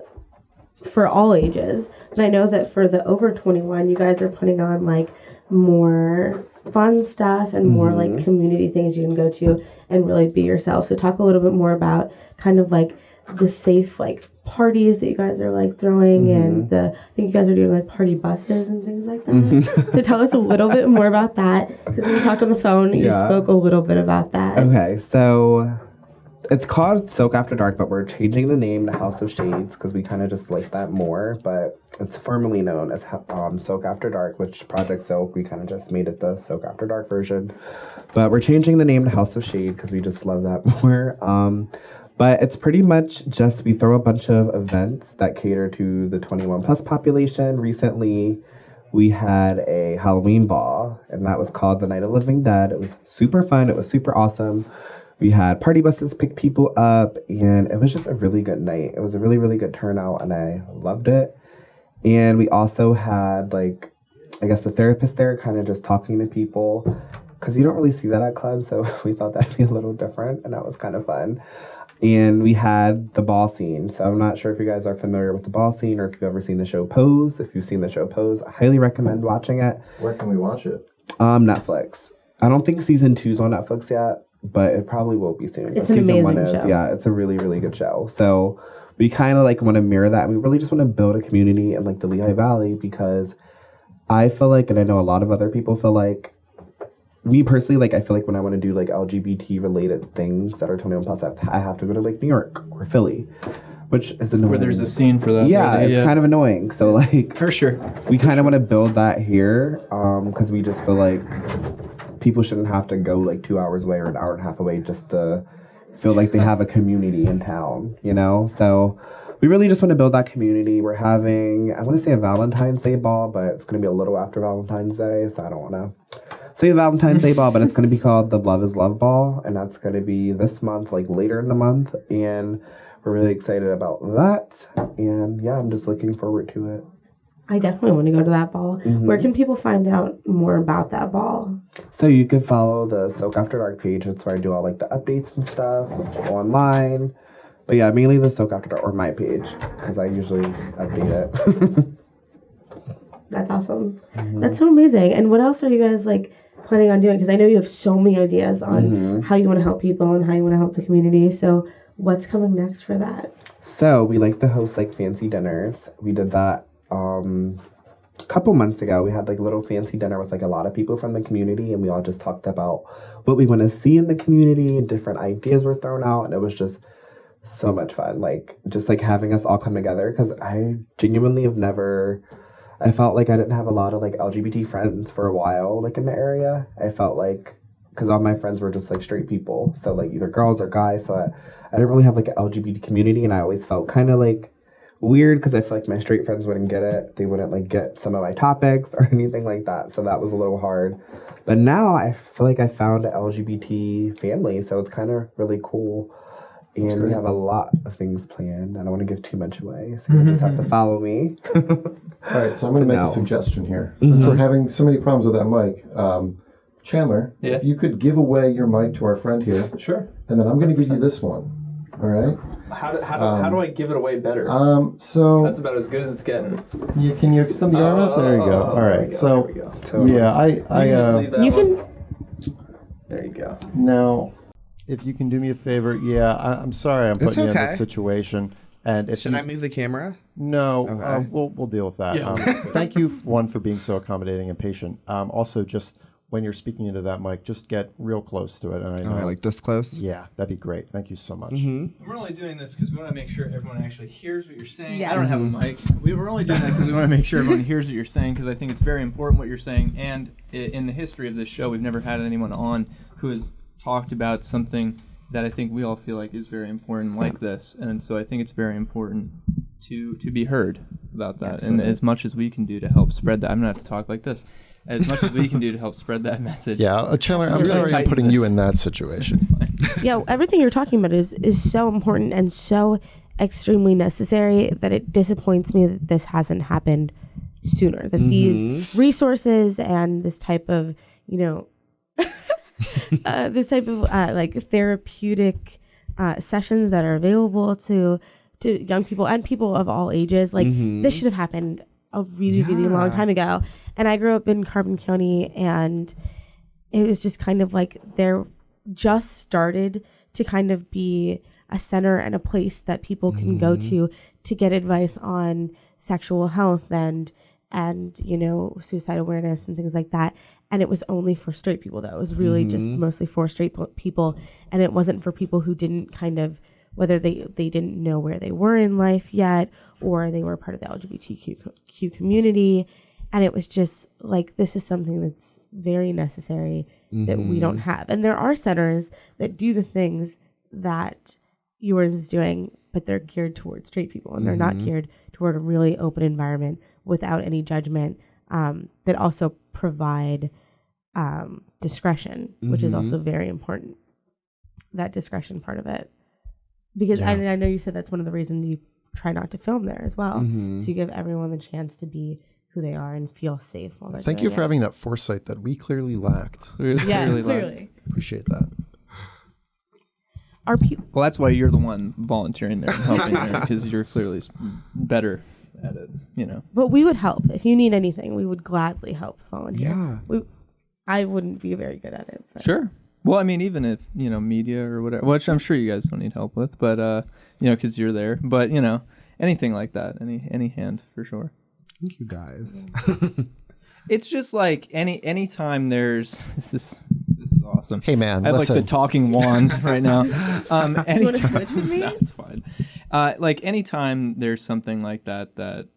for all ages. And I know that for the over 21, you guys are putting on like more fun stuff and more like community things you can go to and really be yourself. So talk a little bit more about kind of like the safe like parties that you guys are like throwing, and I think you guys are doing like party buses and things like that. So tell us a little bit more about that, because when we talked on the phone, you spoke a little bit about that. Okay, so it's called Soak After Dark, but we're changing the name to House of Shades because we kind of just like that more. But it's formerly known as Soak After Dark, which Project Soak, we kind of just made it the Soak After Dark version. But we're changing the name to House of Shades because we just love that more. But it's pretty much just, we throw a bunch of events that cater to the 21 plus population. Recently, we had a Halloween ball, and that was called the Night of Living Dead. It was super fun. It was super awesome. We had party buses pick people up, and it was just a really good night. It was a really, really good turnout, and I loved it. And we also had, like, I guess the therapist there kind of just talking to people, because you don't really see that at clubs, so we thought that'd be a little different, and that was kind of fun. And we had the ball scene. So I'm not sure if you guys are familiar with the ball scene or if you've ever seen the show Pose. If you've seen the show Pose, I highly recommend watching it. Where can we watch it? Netflix. I don't think season 2's on Netflix yet, but it probably will be soon. It's an amazing show. Yeah, it's a really, really good show. So we kind of like want to mirror that. And we really just want to build a community in like the Lehigh Valley, because I feel like, and I know a lot of other people feel like, me personally, like I feel like when I want to do like LGBT related things that are 21 plus, I have to go to like New York or Philly, which is annoying. Where there's a scene for that. Yeah, it's kind of annoying. So like, for sure, we kind of want to build that here, because we just feel like people shouldn't have to go like 2 hours away or an hour and a half away just to feel like they have a community in town, you know? So we really just want to build that community. We're having, I want to say a Valentine's Day ball, but it's going to be a little after Valentine's Day, so I don't want to say Valentine's Day ball, but it's going to be called the Love is Love ball, and that's going to be this month, like later in the month, and we're really excited about that. And yeah, I'm just looking forward to it. I definitely want to go to that ball. Where can people find out more about that ball? So you can follow the Soak After Dark page. That's where I do all like the updates and stuff online. But yeah, mainly the Soak After Dark, or my page, because I usually update it. That's awesome. That's so amazing. And what else are you guys like planning on doing? Because I know you have so many ideas on how you want to help people and how you want to help the community. So what's coming next for that? So we like to host like fancy dinners. We did that a couple months ago. We had like a little fancy dinner with like a lot of people from the community, and we all just talked about what we want to see in the community, and different ideas were thrown out, and it was just so much fun. Like just like having us all come together, because I genuinely have never, I felt like I didn't have a lot of like LGBT friends for a while, like in the area. I felt like, because all my friends were just like straight people, so like either girls or guys, so I didn't really have like an LGBT community, and I always felt kind of like weird because I feel like my straight friends wouldn't get it. They wouldn't like get some of my topics or anything like that. So that was a little hard. But now I feel like I found an LGBT family, so it's kind of really cool. And we have a lot of things planned. I don't want to give too much away, so you just have to follow me. All right, so I'm going to make a suggestion here. Since we're having so many problems with that mic, Chandler, if you could give away your mic to our friend here. Sure. And then I'm going to give you this one. All right? How do I give it away better? So That's about as good as it's getting. Can you extend the arm out? There you go. All right. So yeah, You can. There you go. Now, if you can do me a favor, I'm sorry I'm putting you in this situation. And if Should I move the camera? No, Okay. we'll deal with that. Yeah. Thank you, one, for being so accommodating and patient. Also, just when you're speaking into that mic, just get real close to it. And I know, like this close? Yeah, that'd be great. Thank you so much. We're only doing this because we want to make sure everyone actually hears what you're saying. Yes. I don't have a mic. We're only doing that because we want to make sure everyone hears what you're saying, because I think it's very important what you're saying. And in the history of this show, we've never had anyone on who has talked about something that I think we all feel like is very important like this. And so I think it's very important to be heard about that. Absolutely. And as much as we can do to help spread that, I'm going to have to talk like this. As much as we can do to help spread that message. Yeah, Chandler, I'm sorry I'm putting you in that situation. Yeah, everything you're talking about is so important and so extremely necessary that it disappoints me that this hasn't happened sooner. That these resources and this type of, like therapeutic sessions that are available to young people and people of all ages, like this should have happened a really, really long time ago. And I grew up in Carbon County, and it was just kind of like there just started to kind of be a center and a place that people can go to get advice on sexual health and suicide awareness and things like that. And it was only for straight people, though. It was really just mostly for straight people. And it wasn't for people who didn't whether they didn't know where they were in life yet, or they were part of the LGBTQ community. And it was just like, this is something that's very necessary that we don't have. And there are centers that do the things that yours is doing, but they're geared towards straight people, and they're not geared toward a really open environment without any judgment, that also provide discretion, which is also very important, that discretion part of it. Because I know you said that's one of the reasons you try not to film there as well. So you give everyone the chance to be who they are and feel safe while they're Thank you for having that foresight that we clearly lacked. Clearly. Appreciate that. Well, that's why you're the one volunteering there and helping there, because you're clearly better at it, But we would help. If you need anything, we would gladly help volunteer. Yeah. I wouldn't be very good at it. But. Sure. Well, I mean, even if, media or whatever, which I'm sure you guys don't need help with, but, because you're there. But, anything like that, any hand for sure. Thank you, guys. It's just like any time there's this is awesome. Hey man, I have listen. like the talking wand right now. You want to switch with me? That's fine. Like anytime there's something like that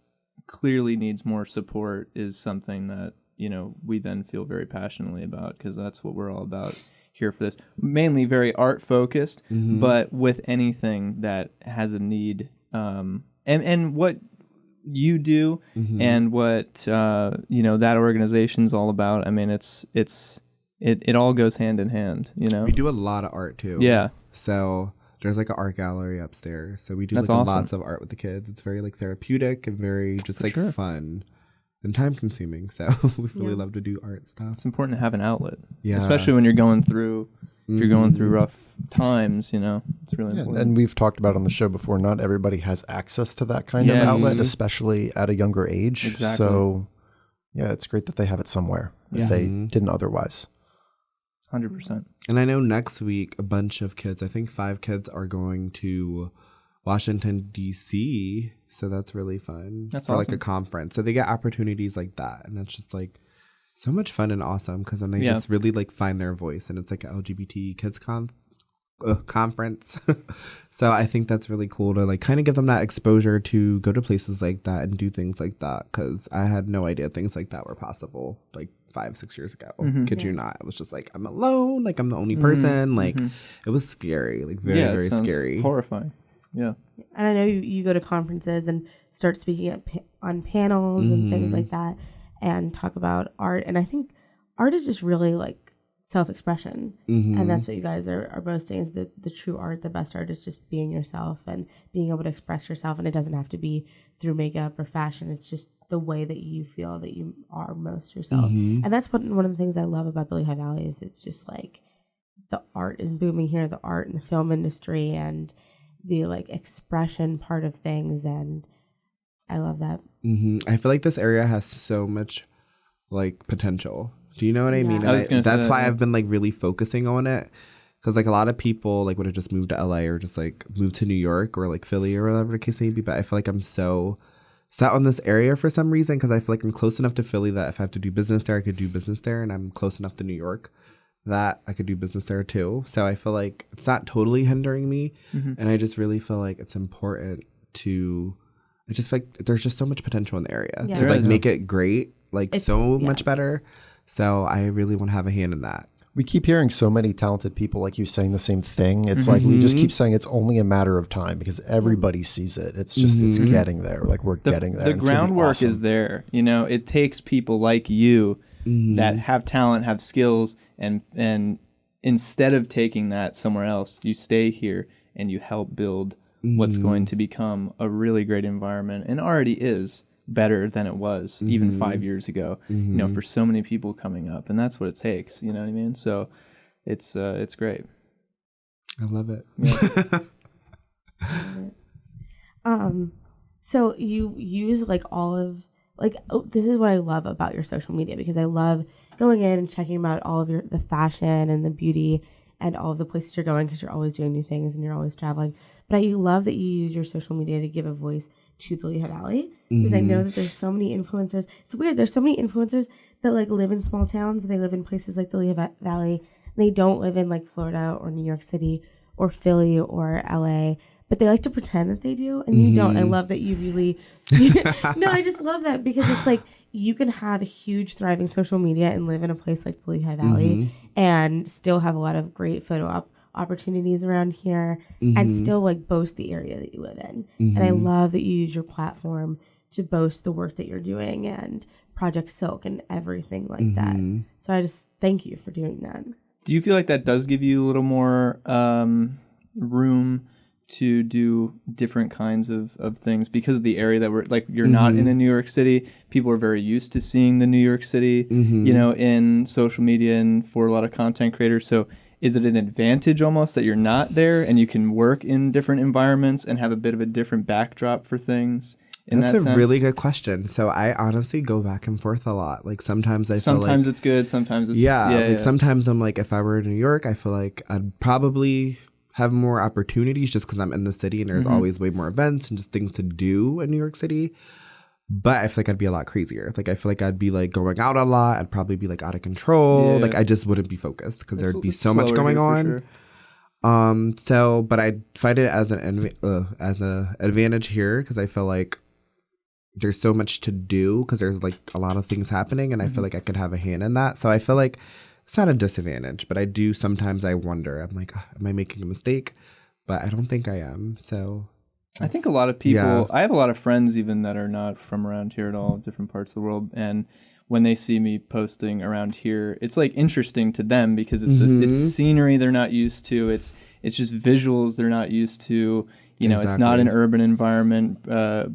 clearly needs more support is something that we then feel very passionately about, because that's what we're all about here for this. Mainly very art focused, but with anything that has a need, and what you do and what that organization's all about. I mean, it all goes hand in hand. We do a lot of art too. Yeah. So there's like an art gallery upstairs. So we do That's like awesome. lots of art with the kids. It's very like therapeutic and very just fun and time consuming. So we really love to do art stuff. It's important to have an outlet, Yeah. especially when you're going through. If you're going through rough times, it's really important. And we've talked about on the show before, not everybody has access to that kind of outlet, especially at a younger age. Exactly. So, it's great that they have it somewhere if they didn't otherwise. 100%. And I know next week a bunch of kids, I think 5 kids, are going to Washington, D.C. So that's really fun. That's for awesome. like a conference. So they get opportunities like that. And it's just like so much fun and awesome, because then they just really like find their voice, and it's like an LGBT kids conference. So I think that's really cool to like kind of give them that exposure to go to places like that and do things like that, because I had no idea things like that were possible like 5-6 years ago. Kid you not. It was just like, I'm alone, like I'm the only person. Like it was scary, like very, very scary. Horrifying. Yeah. And I know you go to conferences and start speaking on panels and things like that and talk about art. And I think art is just really like self-expression. And that's what you guys are boasting is the true art. The best art is just being yourself and being able to express yourself. And it doesn't have to be through makeup or fashion. It's just the way that you feel that you are most yourself. And that's one of the things I love about the Lehigh Valley is it's just like the art is booming here, the art in the film industry and the like expression part of things. And I love that. I feel like this area has so much like potential. Do you know what I mean? And that's why I've been like really focusing on it. Because like a lot of people like would have just moved to LA or just like moved to New York or like Philly or whatever the case may be. But I feel like I'm so set on this area for some reason because I feel like I'm close enough to Philly that if I have to do business there, I could do business there. And I'm close enough to New York that I could do business there too. So I feel like it's not totally hindering me. And I just really feel like it's important to, I just feel like there's just so much potential in the area to like make it great, like much better. So I really want to have a hand in that. We keep hearing so many talented people like you saying the same thing. It's like we just keep saying it's only a matter of time because everybody sees it. It's just it's getting there. Like we're getting there. The groundwork is there. You know, it takes people like you that have talent, have skills, and instead of taking that somewhere else, you stay here and you help build what's going to become a really great environment and already is better than it was even 5 years ago, you know, for so many people coming up, and that's what it takes, you know what I mean? So it's great. I love it. Yeah. So you use like all of like, this is what I love about your social media because I love going in and checking about all of the fashion and the beauty and all of the places you're going because you're always doing new things and you're always traveling. But I love that you use your social media to give a voice to the Lehigh Valley because I know that there's so many influencers. It's weird. There's so many influencers that like live in small towns. They live in places like the Lehigh Valley. They don't live in like Florida or New York City or Philly or LA, but they like to pretend that they do. And you don't. I love that you really, no, I just love that because it's like you can have a huge thriving social media and live in a place like the Lehigh Valley and still have a lot of great photo opportunities around here and still like boast the area that you live in. And I love that you use your platform to boast the work that you're doing and Project Silk and everything like that. So I just thank you for doing that. Do you feel like that does give you a little more room to do different kinds of things because of the area that we're like, you're not in a New York City. People are very used to seeing the New York City, you know, in social media and for a lot of content creators. So is it an advantage almost that you're not there and you can work in different environments and have a bit of a different backdrop for things? That's a really good question. So I honestly go back and forth a lot. Like sometimes I feel like it's good, sometimes it's sometimes I'm like, if I were in New York, I feel like I'd probably have more opportunities just because I'm in the city and there's always way more events and just things to do in New York City. But I feel like I'd be a lot crazier. Like I feel like I'd be like going out a lot. I'd probably be like out of control. Like I just wouldn't be focused because there'd be so much going on. Sure. So, but I find it as an advantage here because I feel like there's so much to do because there's like a lot of things happening and I feel like I could have a hand in that. So I feel like it's not a disadvantage, but I do sometimes I wonder. I'm like, am I making a mistake? But I don't think I am. So I think a lot of people, I have a lot of friends even that are not from around here at all, different parts of the world. And when they see me posting around here, it's like interesting to them because it's it's scenery they're not used to. It's just visuals they're not used to. You know, It's not an urban environment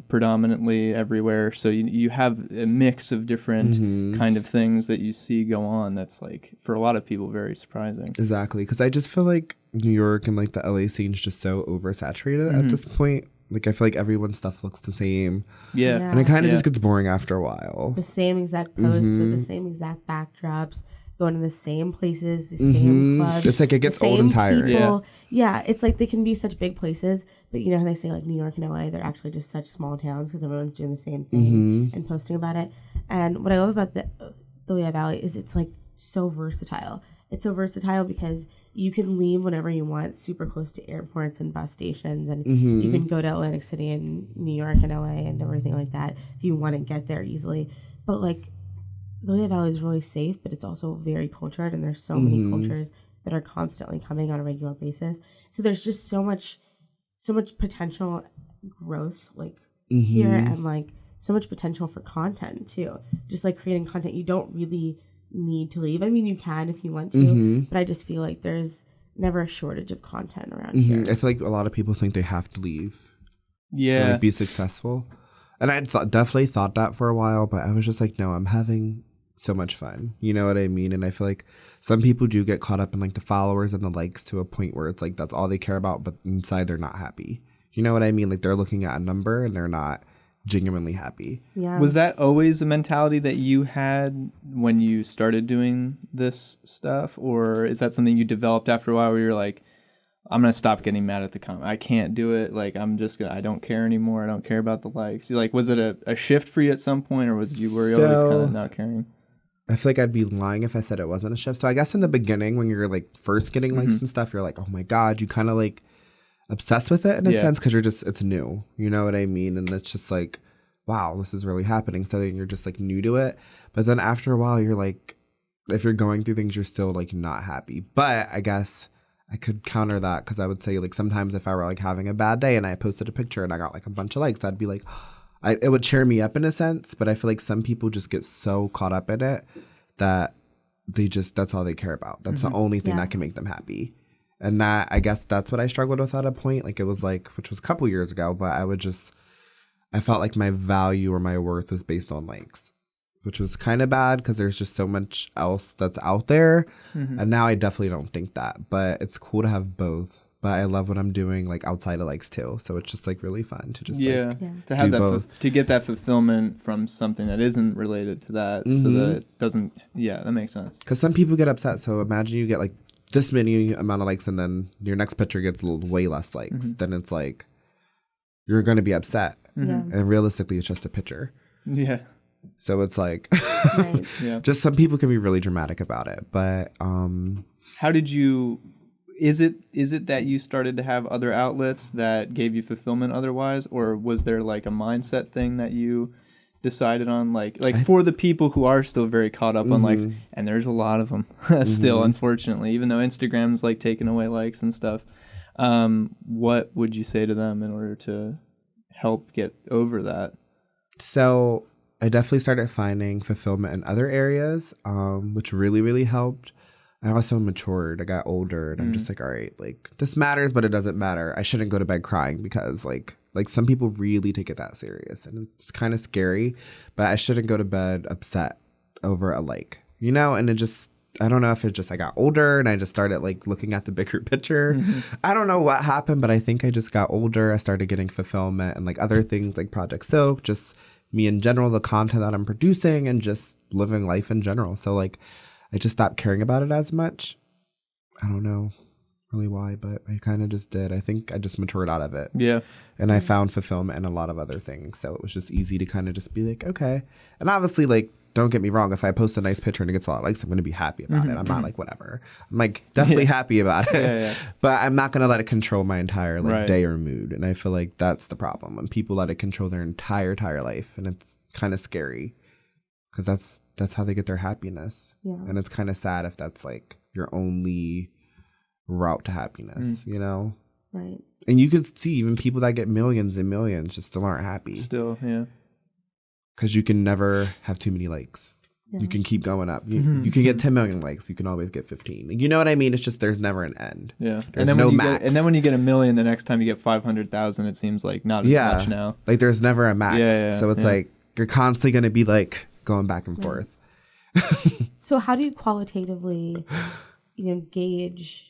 predominantly everywhere. So you have a mix of different kind of things that you see go on. That's like, for a lot of people, very surprising. Exactly. Because I just feel like New York and like the LA scene is just so oversaturated at this point. Like, I feel like everyone's stuff looks the same. Yeah. And it kind of just gets boring after a while. The same exact posts with the same exact backdrops. Going to the same places, the same clubs. It's like it gets old and tired. Yeah, it's like they can be such big places, but you know how they say like New York and LA, they're actually just such small towns because everyone's doing the same thing and posting about it. And what I love about the Lehigh Valley is it's like so versatile. It's so versatile because you can leave whenever you want, super close to airports and bus stations, and you can go to Atlantic City and New York and LA and everything like that if you want to get there easily. But like, the Lehigh Valley is really safe, but it's also very cultured, and there's so many cultures that are constantly coming on a regular basis. So there's just so much so much potential growth like here, and like so much potential for content too. Just like creating content, you don't really need to leave. I mean, you can if you want to, but I just feel like there's never a shortage of content around here. I feel like a lot of people think they have to leave to like be successful, and I definitely thought that for a while, but I was just like, no, I'm having so much fun, you know what I mean? And I feel like some people do get caught up in like the followers and the likes to a point where it's like that's all they care about, but inside they're not happy, you know what I mean? Like they're looking at a number and they're not genuinely happy. Yeah. Was that always a mentality that you had when you started doing this stuff, or is that something you developed after a while where you're like, I'm gonna stop getting mad at the comment, I can't do it, like I don't care anymore, I don't care about the likes? Like, was it a shift for you at some point, or were you always kind of not caring? I feel like I'd be lying if I said it wasn't a shift. So I guess in the beginning when you're like first getting likes and stuff, you're like, oh my God, you kind of like obsessed with it in a sense, because it's new, you know what I mean? And it's just like, wow, this is really happening. So then you're just like new to it. But then after a while, you're like, if you're going through things, you're still like not happy. But I guess I could counter that, because I would say like sometimes if I were like having a bad day and I posted a picture and I got like a bunch of likes, I'd be like, it would cheer me up in a sense. But I feel like some people just get so caught up in it that that's all they care about. That's the only thing that can make them happy. And that, I guess that's what I struggled with at a point. Like it was like, which was a couple years ago, but I felt like my value or my worth was based on likes, which was kind of bad because there's just so much else that's out there. And now I definitely don't think that, but it's cool to have both. But I love what I'm doing like outside of likes too. So it's just like really fun to just to have that to get that fulfillment from something that isn't related to that, so that it doesn't. Yeah, that makes sense. Because some people get upset. So imagine you get like this many amount of likes and then your next picture gets way less likes. Then it's like you're going to be upset. And realistically, it's just a picture. Yeah. So it's like, just some people can be really dramatic about it. But how did you? Is it that you started to have other outlets that gave you fulfillment otherwise, or was there like a mindset thing that you decided on? Like for the people who are still very caught up on likes, and there's a lot of them still, unfortunately, even though Instagram's like taking away likes and stuff. What would you say to them in order to help get over that? So I definitely started finding fulfillment in other areas, which really, really helped. I also matured. I got older, and I'm just like, all right, like this matters, but it doesn't matter. I shouldn't go to bed crying because like some people really take it that serious, and it's kind of scary. But I shouldn't go to bed upset over a like, you know. And it just, I don't know if it's just I got older and I just started like looking at the bigger picture. I don't know what happened, but I think I just got older. I started getting fulfillment and like other things like Project Soap, just me in general, the content that I'm producing, and just living life in general. So like I just stopped caring about it as much. I don't know really why, but I kind of just did. I think I just matured out of it. Yeah. And I found fulfillment in a lot of other things. So it was just easy to kind of just be like, okay. And obviously, like, don't get me wrong. If I post a nice picture and it gets a lot of likes, I'm going to be happy about it. I'm not like, whatever. I'm like definitely happy about it. But I'm not going to let it control my entire like day or mood. And I feel like that's the problem when people let it control their entire life. And it's kind of scary because that's how they get their happiness. And it's kind of sad if that's like your only route to happiness, you know? Right. And you could see even people that get millions and millions just still aren't happy. Still, yeah. Because you can never have too many likes. You can keep going up. You can get 10 million likes. You can always get 15. You know what I mean? It's just there's never an end. Yeah. There's no max. And then when you get 1 million, the next time you get 500,000, it seems like not as much now. Like there's never a max. So it's like you're constantly going to be like going back and forth. So how do you qualitatively, gauge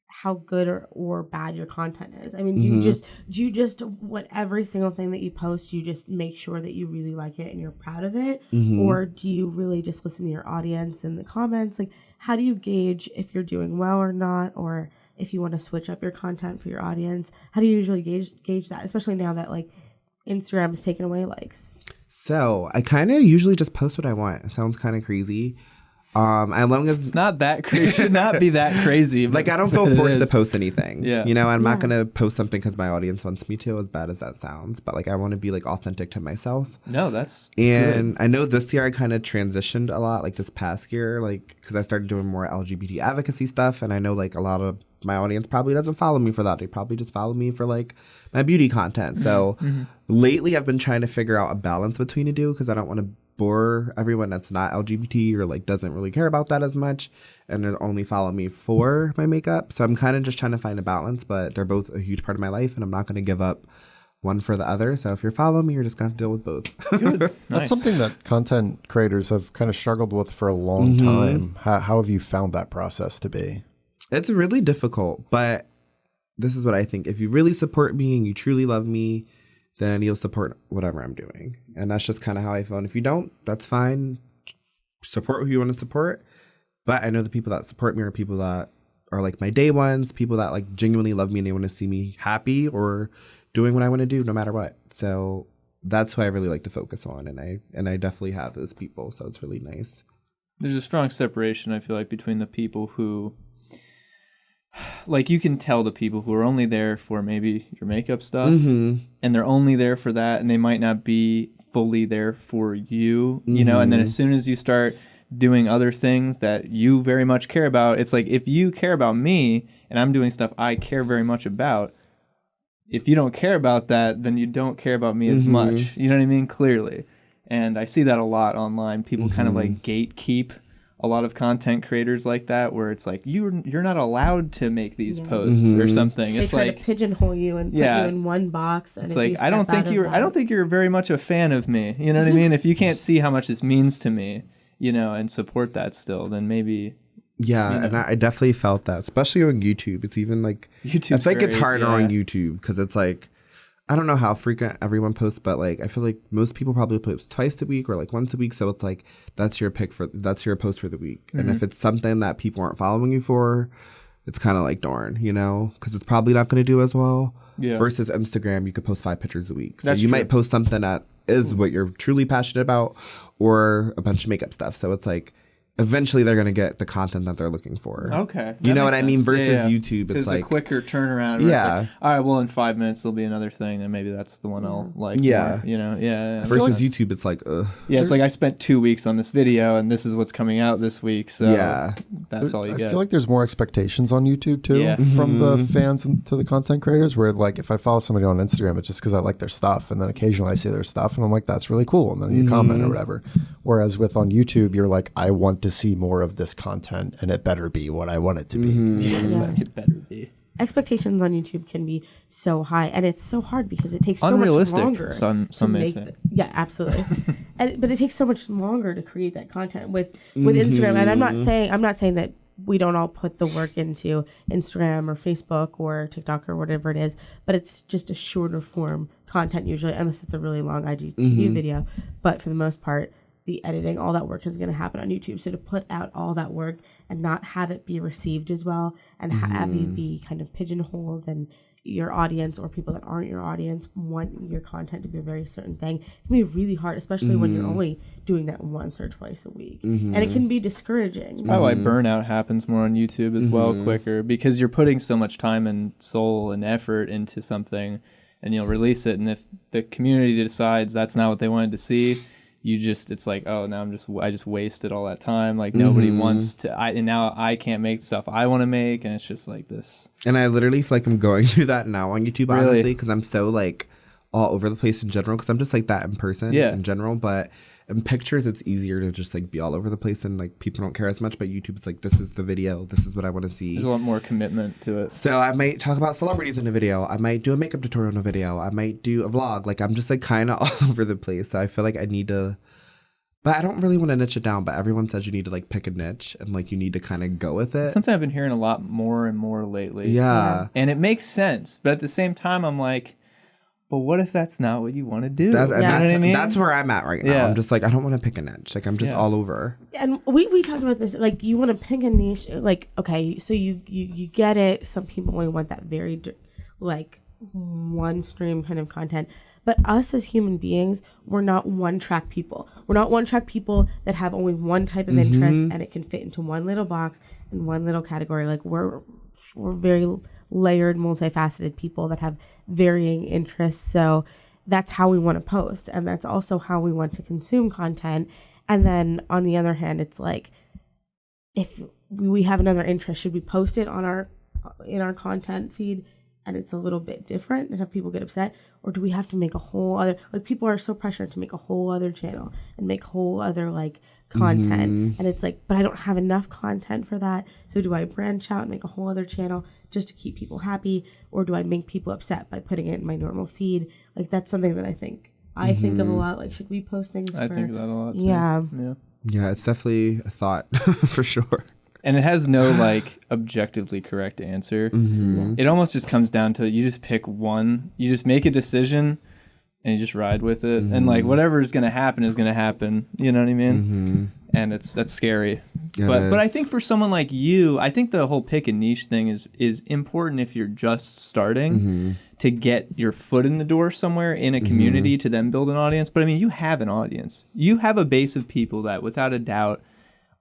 how good or bad your content is? I mean, do you just what every single thing that you post, you just make sure that you really like it and you're proud of it, or do you really just listen to your audience and the comments? Like, how do you gauge if you're doing well or not, or if you want to switch up your content for your audience? How do you usually gauge that, especially now that like Instagram has taken away likes? So I kind of usually just post what I want. It sounds kind of crazy. As long as it's not that crazy, should not be that crazy. Like I don't feel forced to post anything. Yeah. You know, I'm not gonna post something because my audience wants me to, as bad as that sounds. But like I want to be like authentic to myself. No, that's and good. I know this year I kind of transitioned a lot. Like this past year, like because I started doing more LGBT advocacy stuff, and I know like a lot of my audience probably doesn't follow me for that. They probably just follow me for like my beauty content. So lately I've been trying to figure out a balance between the two because I don't want to bore everyone that's not LGBT or like doesn't really care about that as much and they only follow me for my makeup. So I'm kind of just trying to find a balance, but they're both a huge part of my life and I'm not going to give up one for the other. So if you're following me, you're just going to deal with both. That's something that content creators have kind of struggled with for a long time. How have you found that process to be? It's really difficult, but this is what I think. If you really support me and you truly love me, then you'll support whatever I'm doing. And that's just kind of how I feel. And if you don't, that's fine. Support who you want to support. But I know the people that support me are people that are like my day ones, people that like genuinely love me and they want to see me happy or doing what I want to do no matter what. So that's who I really like to focus on. And I definitely have those people. So it's really nice. There's a strong separation, I feel like, between the people who, like, you can tell the people who are only there for maybe your makeup stuff and they're only there for that and they might not be fully there for you, you know, and then as soon as you start doing other things that you very much care about, it's like if you care about me and I'm doing stuff I care very much about, if you don't care about that, then you don't care about me as much. You know what I mean? Clearly. And I see that a lot online. People kind of like gatekeep a lot of content creators like that, where it's like you're not allowed to make these posts or something. They try to pigeonhole you and put you in one box. And it's like I don't think you're very much a fan of me. You know what I mean? If you can't see how much this means to me, you know, and support that still, then maybe. Yeah, you know. And I definitely felt that, especially on YouTube. It's even like YouTube. I think it's harder on YouTube because it's like I don't know how frequent everyone posts, but like I feel like most people probably post twice a week or like once a week. So it's like that's your post for the week. And if it's something that people aren't following you for, it's kind of like darn, you know, because it's probably not going to do as well. Yeah. Versus Instagram, you could post 5 pictures a week. So you might post something that is what you're truly passionate about, or a bunch of makeup stuff. So it's like. Eventually, they're going to get the content that they're looking for. Okay. You know what I mean? Versus YouTube, it's like... a quicker turnaround. Yeah. It's like, all right, well, in 5 minutes, there'll be another thing, and maybe that's the one I'll like more, you know? Yeah. Versus YouTube, it's like, ugh. Yeah, it's like I spent 2 weeks on this video, and this is what's coming out this week, so that's all you get. I feel like there's more expectations on YouTube, too, from the fans and to the content creators, where, like, if I follow somebody on Instagram, it's just because I like their stuff, and then occasionally I see their stuff, and I'm like, that's really cool, and then you comment or whatever. Whereas on YouTube, you're like, I want to see more of this content and it better be what I want it to be. Sort of thing. It better be. Expectations on YouTube can be so high, and it's so hard because it takes so much longer. Some may say. Yeah, absolutely. But it takes so much longer to create that content with Instagram. And I'm not saying that we don't all put the work into Instagram or Facebook or TikTok or whatever it is, but it's just a shorter form content usually, unless it's a really long IGTV video. But for the most part, the editing, all that work is going to happen on YouTube. So to put out all that work and not have it be received as well and have you be kind of pigeonholed and your audience or people that aren't your audience want your content to be a very certain thing, it can be really hard, especially when you're only doing that once or twice a week. And it can be discouraging. That's probably why burnout happens more on YouTube as well, quicker, because you're putting so much time and soul and effort into something and you'll release it. And if the community decides that's not what they wanted to see, it's like, oh, now I just wasted all that time. Like nobody wants to, and now I can't make stuff I want to make. And it's just like this. And I literally feel like I'm going through that now on YouTube, honestly, because I'm so like all over the place in general. Because I'm just like that in person in general. But in pictures, it's easier to just like be all over the place and like people don't care as much. But YouTube, it's like, this is the video. This is what I want to see. There's a lot more commitment to it. So I might talk about celebrities in a video. I might do a makeup tutorial in a video. I might do a vlog. Like I'm just like kind of all over the place. So I feel like I need to, but I don't really want to niche it down. But everyone says you need to like pick a niche and like you need to kind of go with it. Something I've been hearing a lot more and more lately. Yeah. And it makes sense. But at the same time, I'm like, but what if that's not what you want to do? That's what I mean? That's where I'm at right now. I'm just like, I don't want to pick a niche. Like, I'm just all over. And we talked about this. Like, you want to pick a niche. Like, okay, so you get it. Some people only want that very, like, one stream kind of content. But us as human beings, we're not one-track people. We're not one-track people that have only one type of interest and it can fit into one little box and one little category. Like, we're very layered, multifaceted people that have varying interests. So that's how we want to post. And that's also how we want to consume content. And then on the other hand, it's like, if we have another interest, should we post it on our content feed and it's a little bit different and have people get upset? Or do we have to make a whole other, like people are so pressured to make a whole other channel and make whole other like content. And it's like, but I don't have enough content for that. So do I branch out and make a whole other channel just to keep people happy? Or do I make people upset by putting it in my normal feed? Like that's something that I think of a lot. Like, should we post things? I think of that a lot too. Yeah, it's definitely a thought for sure. And it has no like objectively correct answer. It almost just comes down to you just pick one, you just make a decision and you just ride with it. And like whatever is gonna happen is gonna happen. You know what I mean? And that's scary. But I think for someone like you, I think the whole pick a niche thing is important if you're just starting to get your foot in the door somewhere in a community to then build an audience. But I mean, you have an audience. You have a base of people that without a doubt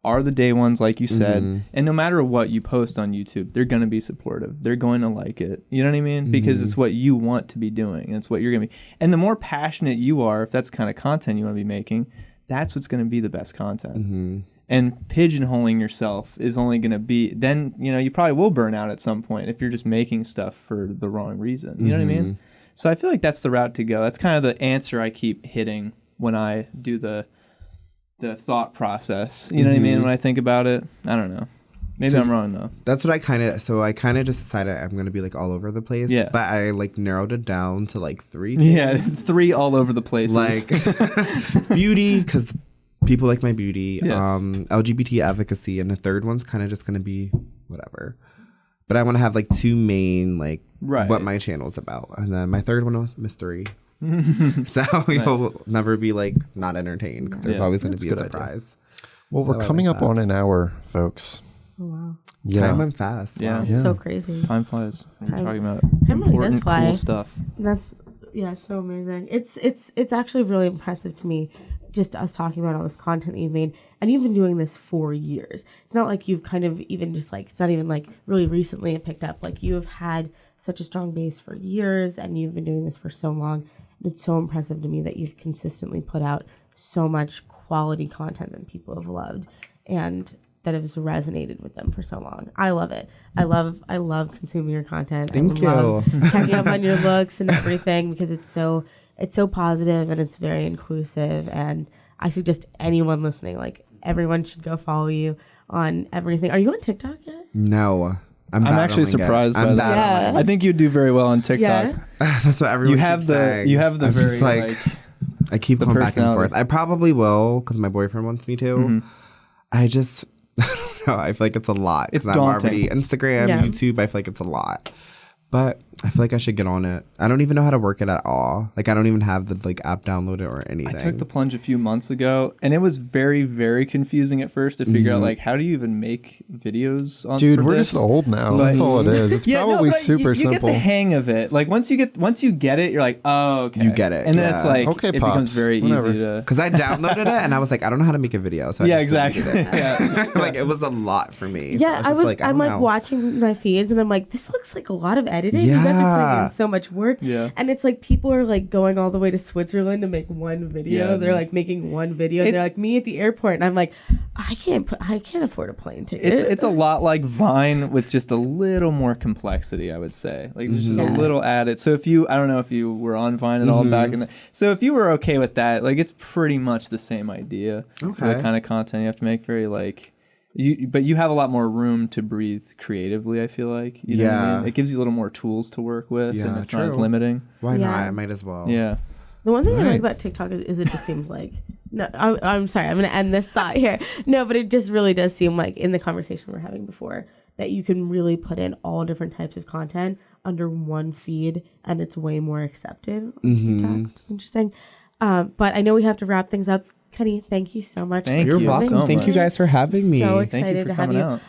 are the day ones, like you said. And no matter what you post on YouTube, they're going to be supportive. They're going to like it. You know what I mean? Because it's what you want to be doing. And it's what you're going to be. And the more passionate you are, if that's the kind of content you want to be making, that's what's going to be the best content. And pigeonholing yourself is only going to be, then, you know, you probably will burn out at some point if you're just making stuff for the wrong reason. You know what I mean? So I feel like that's the route to go. That's kind of the answer I keep hitting when I do the thought process. You know what I mean? When I think about it, I don't know. Maybe I'm wrong though. That's what I kind of just decided I'm going to be like all over the place. Yeah. But I like narrowed it down to like 3 things. Yeah, 3 all over the places. Like beauty, because people like my beauty, LGBT advocacy, and the third one's kind of just going to be whatever. But I want to have like 2 main, like what my channel's about. And then my third one was mystery. So you'll never be like not entertained because there's always going to be a surprise. Well, so we're coming up on an hour, folks. Oh, wow. Yeah. Time went fast. Yeah. Wow. So crazy. Time flies. We're talking about really important, cool stuff. That's so amazing. It's actually really impressive to me, just us talking about all this content that you've made, and you've been doing this for years. It's not like you've kind of even just like, it's not even like really recently it picked up. Like you have had such a strong base for years, and you've been doing this for so long. It's so impressive to me that you've consistently put out so much quality content that people have loved and that has resonated with them for so long. I love it. I love consuming your content. Thank you. Love checking up on your looks and everything because it's so positive and it's very inclusive. And I suggest anyone listening, like everyone should go follow you on everything. Are you on TikTok yet? No. I'm actually surprised by that. Yeah. I think you'd do very well on TikTok. Yeah. That's what everyone keeps saying. You have the very like I keep going back and forth. I probably will because my boyfriend wants me to. I just I don't know. I feel like it's a lot. It's daunting. I'm already Instagram, YouTube. I feel like it's a lot. But I feel like I should get on it. I don't even know how to work it at all. Like I don't even have the like app downloaded or anything. I took the plunge a few months ago, and it was very, very confusing at first to figure out like how do you even make videos on. Dude, we're just old now. That's all it is. It's probably super simple. You get the hang of it. Like once you get it, you're like, oh, okay. You get it, and then it's like it becomes very easy to. Because I downloaded it and I was like, I don't know how to make a video. So exactly. Like it was a lot for me. Yeah, so I'm like watching my feeds and I'm like, this looks like a lot of editing. You guys are putting in so much work. Yeah. And it's like people are like going all the way to Switzerland to make one video. Yeah, they're like making one video. They're like me at the airport and I'm like, I can't afford a plane ticket. It's a lot like Vine with just a little more complexity, I would say. Like there's just a little added. So I don't know if you were on Vine at all back in so if you were okay with that, like it's pretty much the same idea for the kind of content you have to make. Very like but you have a lot more room to breathe creatively, I feel like. You know what I mean? It gives you a little more tools to work with, and it's not as limiting. Why not? I might as well. Yeah. The one thing I like about TikTok is it just seems like... No, I'm sorry. I'm going to end this thought here. No, but it just really does seem like in the conversation we were having before that you can really put in all different types of content under one feed, and it's way more accepted on TikTok. It's interesting. But I know we have to wrap things up. Kenny, thank you so much. You're welcome. So thank you guys for having me. So excited to have you.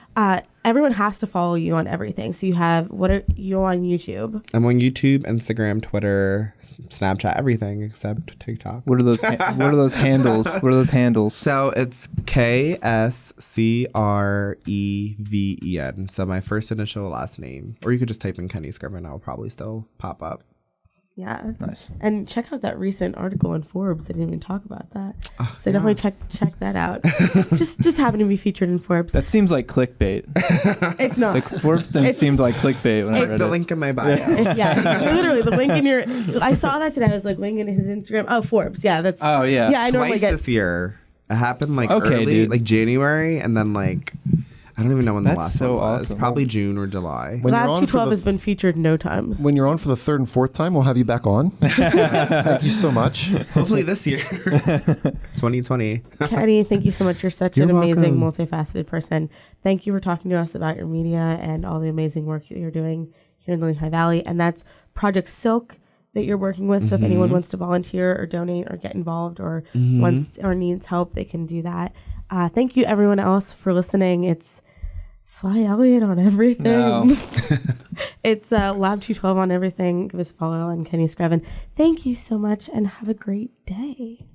Everyone has to follow you on everything. So what are you on YouTube? I'm on YouTube, Instagram, Twitter, Snapchat, everything except TikTok. What are those handles? What are those handles? So it's KSCREVEN. So my first initial, last name. Or you could just type in Kenny Screven. I'll probably still pop up. Yeah. Nice. And check out that recent article in Forbes. I didn't even talk about that. So definitely check that out. just happened to be featured in Forbes. That seems like clickbait. It's not. The Forbes thing seemed like clickbait when I read the it. link in my bio. Yeah, literally the link in your. I saw that today. I was like, link in his Instagram. Oh, Forbes. Yeah, that's. Oh yeah. Yeah, I normally Twice get. this year. It happened like Okay, early, dude. like January, and then like I don't even know when the That's last so one was. awesome. Probably June or July. When you're Lab on for 212 the has been featured no times. When you're on for the third and fourth time, we'll have you back on. Thank you so much. Hopefully this year, 2020. Kenny, thank you so much. You're such You're an amazing, welcome. multifaceted person. Thank you for talking to us about your media and all the amazing work that you're doing here in the Lehigh Valley. And that's Project Silk that you're working with. So if anyone wants to volunteer or donate or get involved or wants or needs help, they can do that. Thank you, everyone else, for listening. It's Sly Elliott on everything. No. It's Lab 212 on everything. Give us a follow on Kenny Screven. Thank you so much and have a great day.